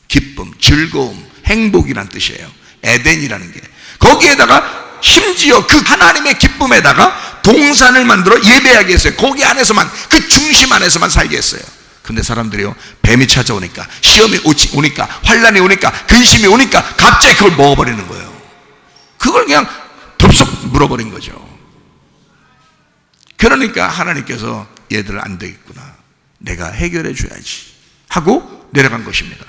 기쁨, 즐거움, 행복이란 뜻이에요. 에덴이라는 게. 거기에다가 심지어 그 하나님의 기쁨에다가 동산을 만들어 예배하게 했어요. 거기 안에서만, 그 중심 안에서만 살게 했어요. 근데 사람들이요, 뱀이 찾아오니까, 시험이 오니까, 환란이 오니까, 근심이 오니까 갑자기 그걸 먹어버리는 거예요. 그걸 그냥 덥석 물어버린 거죠. 그러니까 하나님께서 얘들 안 되겠구나, 내가 해결해 줘야지 하고 내려간 것입니다.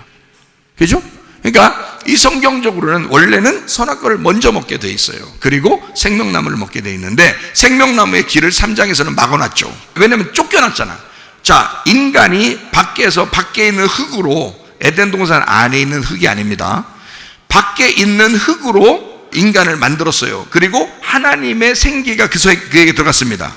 그죠? 그러니까 이 성경적으로는 원래는 선악과를 먼저 먹게 돼 있어요. 그리고 생명나무를 먹게 돼 있는데 생명나무의 길을 3장에서는 막아놨죠. 왜냐하면 쫓겨났잖아. 자, 인간이 밖에 있는 흙으로, 에덴 동산 안에 있는 흙이 아닙니다. 밖에 있는 흙으로 인간을 만들었어요. 그리고 하나님의 생기가 그에게 들어갔습니다.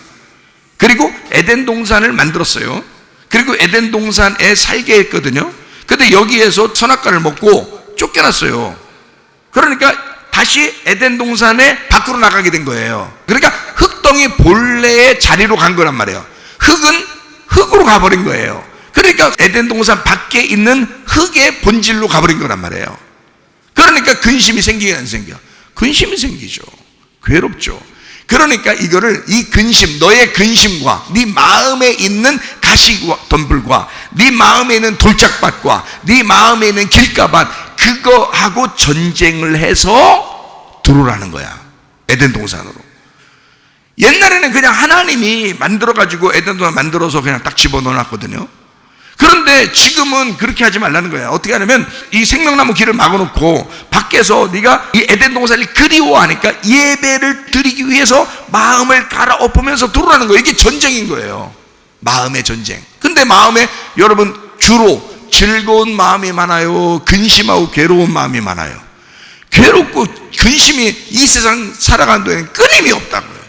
그리고 에덴 동산을 만들었어요. 그리고 에덴 동산에 살게 했거든요. 근데 여기에서 선악과를 먹고 쫓겨났어요. 그러니까 다시 에덴 동산에 밖으로 나가게 된 거예요. 그러니까 흙덩이 본래의 자리로 간 거란 말이에요. 흙은 흙으로 가버린 거예요. 그러니까 에덴 동산 밖에 있는 흙의 본질로 가버린 거란 말이에요. 그러니까 근심이 생기게 안 생겨? 근심이 생기죠. 괴롭죠. 그러니까 이거를, 이 근심, 너의 근심과 네 마음에 있는 가시덤불과 네 마음에 있는 돌짝밭과 네 마음에 있는 길가밭, 그거하고 전쟁을 해서 들어오라는 거야, 에덴 동산으로. 옛날에는 그냥 하나님이 만들어가지고 에덴 동산 만들어서 그냥 딱 집어넣어놨거든요. 그런데 지금은 그렇게 하지 말라는 거야. 어떻게 하냐면 이 생명나무 길을 막아놓고 밖에서 네가 이 에덴 동산을 그리워하니까 예배를 드리기 위해서 마음을 갈아엎으면서 들어오라는 거예요. 이게 전쟁인 거예요. 마음의 전쟁. 근데 마음에, 여러분, 주로 즐거운 마음이 많아요, 근심하고 괴로운 마음이 많아요? 괴롭고 근심이 이 세상 살아가는 동안 끊임이 없다고요.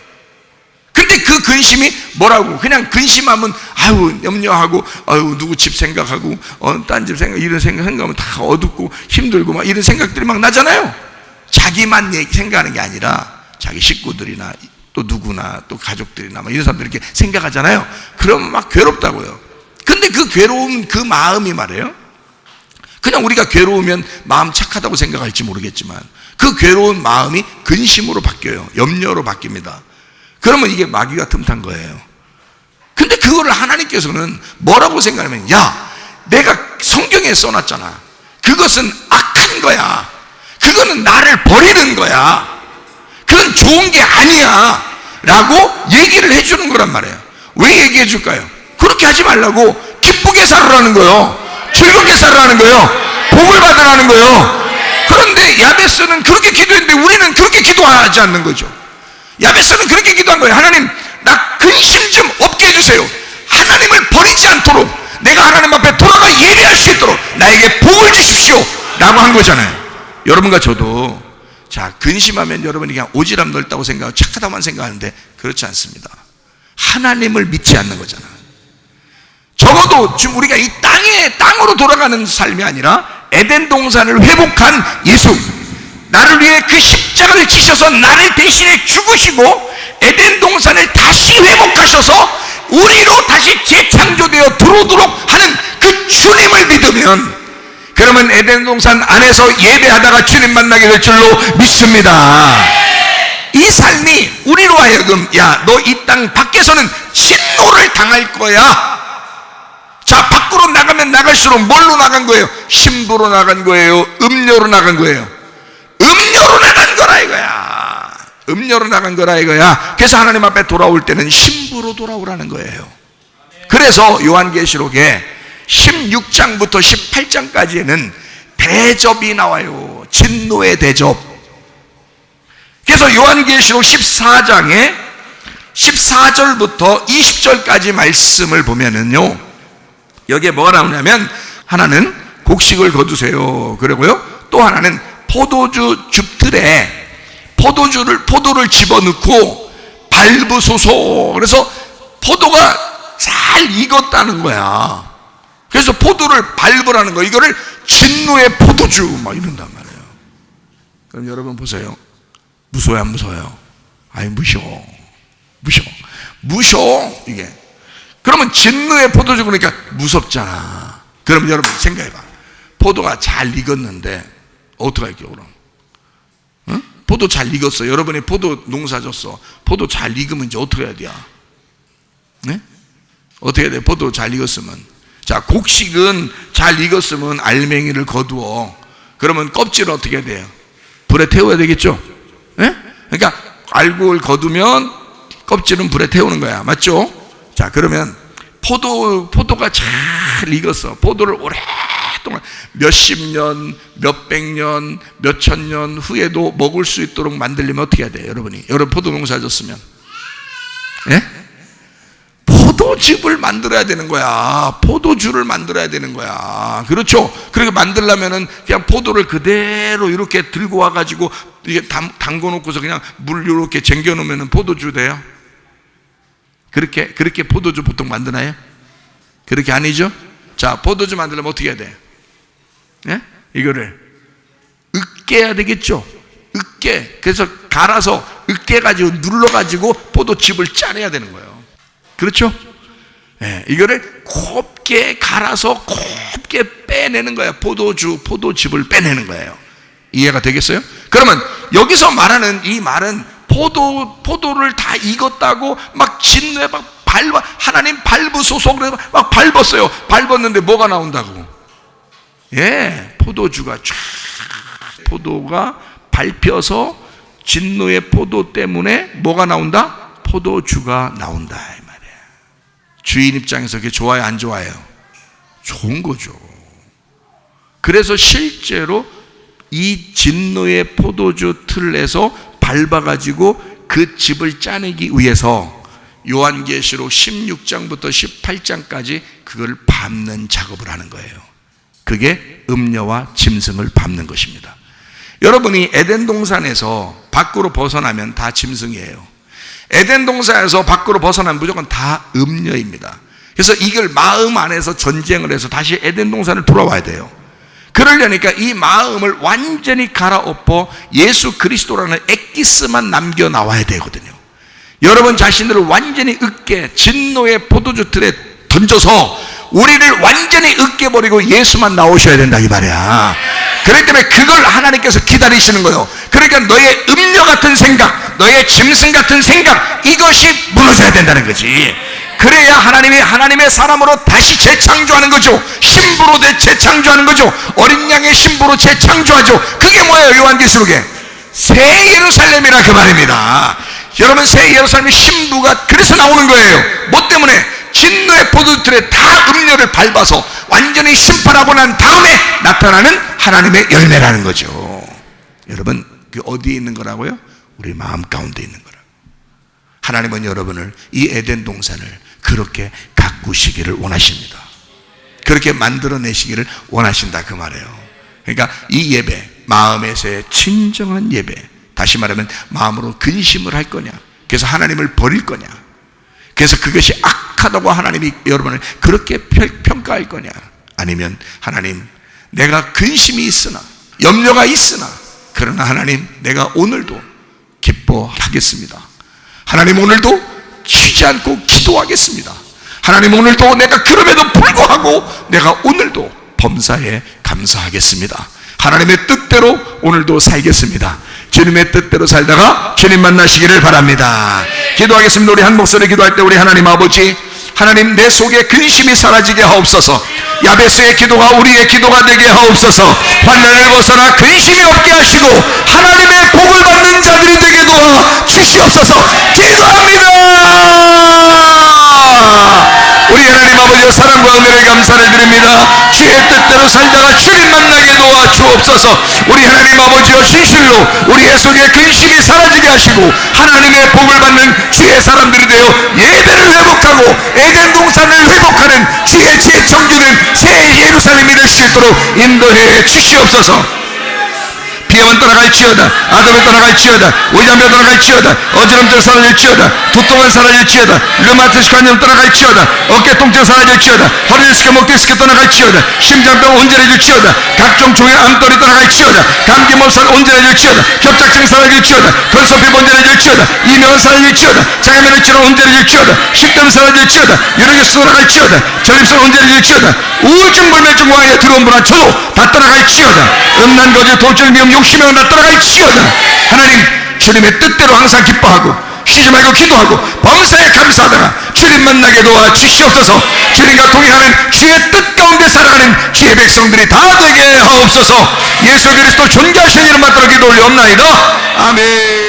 근데 그 근심이 뭐라고? 그냥 근심하면 아유 염려하고, 아유 누구 집 생각하고, 딴 집 생각, 이런 생각하면 다 어둡고 힘들고 막 이런 생각들이 막 나잖아요. 자기만 생각하는 게 아니라 자기 식구들이나 또 누구나 또 가족들이나 막 이런 사람들이 이렇게 생각하잖아요. 그러면 막 괴롭다고요. 근데 그 괴로운 그 마음이 말이에요, 그냥 우리가 괴로우면 마음 착하다고 생각할지 모르겠지만 그 괴로운 마음이 근심으로 바뀌어요. 염려로 바뀝니다. 그러면 이게 마귀가 틈탄 거예요. 근데 그거를 하나님께서는 뭐라고 생각하면, 야, 내가 성경에 써놨잖아. 그것은 악한 거야. 그거는 나를 버리는 거야. 그건 좋은 게 아니야 라고 얘기를 해주는 거란 말이에요. 왜 얘기해 줄까요? 그렇게 하지 말라고, 기쁘게 살으라는 거예요. 즐겁게 살으라는 거예요. 복을 받으라는 거예요. 그런데 야베스는 그렇게 기도했는데 우리는 그렇게 기도하지 않는 거죠. 야베스는 그렇게 기도한 거예요. 하나님, 나 근심 좀 없게 해주세요. 하나님을 버리지 않도록, 내가 하나님 앞에 돌아가 예배할 수 있도록 나에게 복을 주십시오 라고 한 거잖아요. 여러분과 저도, 자, 근심하면 여러분이 그냥 오지랖 넓다고 생각하고 착하다고만 생각하는데 그렇지 않습니다. 하나님을 믿지 않는 거잖아. 적어도 지금 우리가 이 땅으로 돌아가는 삶이 아니라 에덴 동산을 회복한 예수, 나를 위해 그 십자가를 지셔서 나를 대신해 죽으시고 에덴 동산을 다시 회복하셔서 우리로 다시 재창조되어 들어오도록 하는 그 주님을 믿으면, 그러면 에덴 동산 안에서 예배하다가 주님 만나게 될 줄로 믿습니다. 이 삶이 우리로 하여금, 야, 너 이 땅 밖에서는 진노를 당할 거야. 자, 밖으로 나가면 나갈수록 뭘로 나간 거예요? 신부로 나간 거예요? 음료로 나간 거예요? 음료로 나간 거라 이거야. 음료로 나간 거라 이거야. 그래서 하나님 앞에 돌아올 때는 신부로 돌아오라는 거예요. 그래서 요한계시록에 16장부터 18장까지에는 대접이 나와요. 진노의 대접. 그래서 요한계시록 14장에 14절부터 20절까지 말씀을 보면은요, 여기에 뭐가 나오냐면, 하나는 곡식을 거두세요. 그리고요, 또 하나는 포도주 줍틀에 포도를 집어넣고 밟으소서. 그래서 포도가 잘 익었다는 거야. 그래서 포도를 밟으라는 거. 이거를 진노의 포도주 막 이런단 말이에요. 그럼 여러분 보세요. 무서워요, 안 무서워요? 아이, 무서워 이게. 그러면 진노의 포도주 그러니까 무섭잖아. 그럼 여러분 생각해봐. 포도가 잘 익었는데 어떡할게요 그럼? 응? 포도 잘 익었어. 여러분이 포도 농사 졌어. 포도 잘 익으면 이제 어떻게 해야 돼? 네? 어떻게 해야 돼? 포도 잘 익었으면. 자, 곡식은 잘 익었으면 알맹이를 거두어. 그러면 껍질은 어떻게 해야 돼요? 불에 태워야 되겠죠? 예? 그러니까 알곡을 거두면 껍질은 불에 태우는 거야. 맞죠? 자, 그러면 포도가 잘 익었어. 포도를 오랫동안 몇십 년, 몇백 년, 몇천 년 후에도 먹을 수 있도록 만들려면 어떻게 해야 돼요? 여러분 포도 농사 졌으면, 예? 포도즙을 만들어야 되는 거야. 포도주를 만들어야 되는 거야. 그렇죠? 그렇게 만들려면은 그냥 포도를 그대로 이렇게 들고 와가지고 이게 담궈 놓고서 그냥 물 이렇게 쟁겨 놓으면 포도주 돼요? 그렇게 포도주 보통 만드나요? 그렇게 아니죠? 자, 포도주 만들려면 어떻게 해야 돼? 예? 이거를 으깨야 되겠죠? 그래서 갈아서 으깨가지고 눌러가지고 포도즙을 짜내야 되는 거예요. 그렇죠? 예, 이거를 곱게 갈아서 곱게 빼내는 거예요. 포도즙을 빼내는 거예요. 이해가 되겠어요? 그러면 여기서 말하는 이 말은 포도를 다 익었다고 막 진노에 막 하나님 밟으소서 그래서 막 밟았어요. 밟았는데 뭐가 나온다고? 예, 포도가 밟혀서 진노의 포도 때문에 뭐가 나온다? 포도주가 나온다 이 말이야. 주인 입장에서 그게 좋아요, 안 좋아요? 좋은 거죠. 그래서 실제로 이 진노의 포도주 틀에서 밟아가지고 그 즙을 짜내기 위해서 요한계시록 16장부터 18장까지 그걸 밟는 작업을 하는 거예요. 그게 음녀와 짐승을 밟는 것입니다. 여러분이 에덴 동산에서 밖으로 벗어나면 다 짐승이에요. 에덴 동산에서 밖으로 벗어나면 무조건 다 음녀입니다. 그래서 이걸 마음 안에서 전쟁을 해서 다시 에덴 동산을 돌아와야 돼요. 그러려니까 이 마음을 완전히 갈아엎어 예수 그리스도라는 엑기스만 남겨 나와야 되거든요. 여러분 자신들을 완전히 진노의 포도주 틀에 던져서 우리를 완전히 으깨버리고 예수만 나오셔야 된다 이 말이야. 그렇기 때문에 그걸 하나님께서 기다리시는 거예요. 그러니까 너의 음녀 같은 생각, 너의 짐승 같은 생각, 이것이 무너져야 된다는 거지. 그래야 하나님의 사람으로 다시 재창조하는 거죠. 신부로 재창조하는 거죠. 어린 양의 신부로 재창조하죠. 그게 뭐예요? 요한계시록에 새 예루살렘이라 그 말입니다. 여러분, 새 예루살렘의 신부가 그래서 나오는 거예요. 뭐 때문에? 진노의 포도틀에 다 음료를 밟아서 완전히 심판하고 난 다음에 나타나는 하나님의 열매라는 거죠. 여러분, 그 어디에 있는 거라고요? 우리 마음 가운데 있는 거라고. 하나님은 여러분을 이 에덴 동산을 그렇게 가꾸시기를 원하십니다. 그렇게 만들어내시기를 원하신다 그 말이에요. 그러니까 이 예배, 마음에서의 진정한 예배, 다시 말하면 마음으로 근심을 할 거냐, 그래서 하나님을 버릴 거냐, 그래서 그것이 악하다고 하나님이 여러분을 그렇게 평가할 거냐, 아니면 하나님, 내가 근심이 있으나 염려가 있으나 그러나 하나님, 내가 오늘도 기뻐하겠습니다. 하나님, 오늘도 쉬지 않고 기도하겠습니다. 하나님, 오늘도 내가 그럼에도 불구하고 내가 오늘도 범사에 감사하겠습니다. 하나님의 뜻대로 오늘도 살겠습니다. 주님의 뜻대로 살다가 주님 만나시기를 바랍니다. 기도하겠습니다. 우리 한 목소리 기도할 때 우리 하나님 아버지, 하나님, 내 속에 근심이 사라지게 하옵소서. 야베스의 기도가 우리의 기도가 되게 하옵소서. 환난을 벗어나 근심이 없게 하시고 하나님의 복을 받는 자들이 되게 도와 주시옵소서. 기도합니다. 우리 하나님 아버지의 사랑과 은혜를 감사를 드립니다. 주의 뜻대로 살다가 주님 만나게 도와 주옵소서. 우리 하나님 아버지여, 진실로 우리의 속에 근심이 사라지게 하시고 하나님의 복을 받는 주의 사람들이 되어 예배를 회복하고 에덴 동산을 회복하는 주의 재청주는 새 예루살렘이 될 수 있도록 인도해 주시옵소서. 비염은 떠나갈지어다, 아담은 떠나갈지어다, 오이잠배 떠나갈지어다, 어지럼증 사라질지어다, 두통은 사라질지어다, 류마티스 관염 떠나갈지어다, 어깨 통증 사라질지어다, 허리 디스크, 목 디스크 떠나갈지어다, 심장병 온전해질지어다, 각종 종의 암돌이 떠나갈지어다, 감기 몸살 온전해질지어다, 협착증 사라질지어다, 결석피 온전해질지어다, 이명은 사라질지어다, 장애면의 질환 온전해질지어다, 식담 사라질지어다, 유력에서 떠나갈지어다, 전립선 온전해질지어다, 우울증 불면증 와에 들어온 불안 초도 다 떠나갈지어다, 음란 거짓 돌출 미움 욕심이 다 떠나갈지어다. 하나님, 주님의 뜻대로 항상 기뻐하고 쉬지 말고 기도하고 범사에 감사하다가 주님 만나게 도와 주시옵소서. 주님과 동행하는 주의 뜻 가운데 살아가는 주의 백성들이 다 되게 하옵소서. 예수 그리스도 존귀하신 이름 받들어 기도 올리옵나이다. 아멘.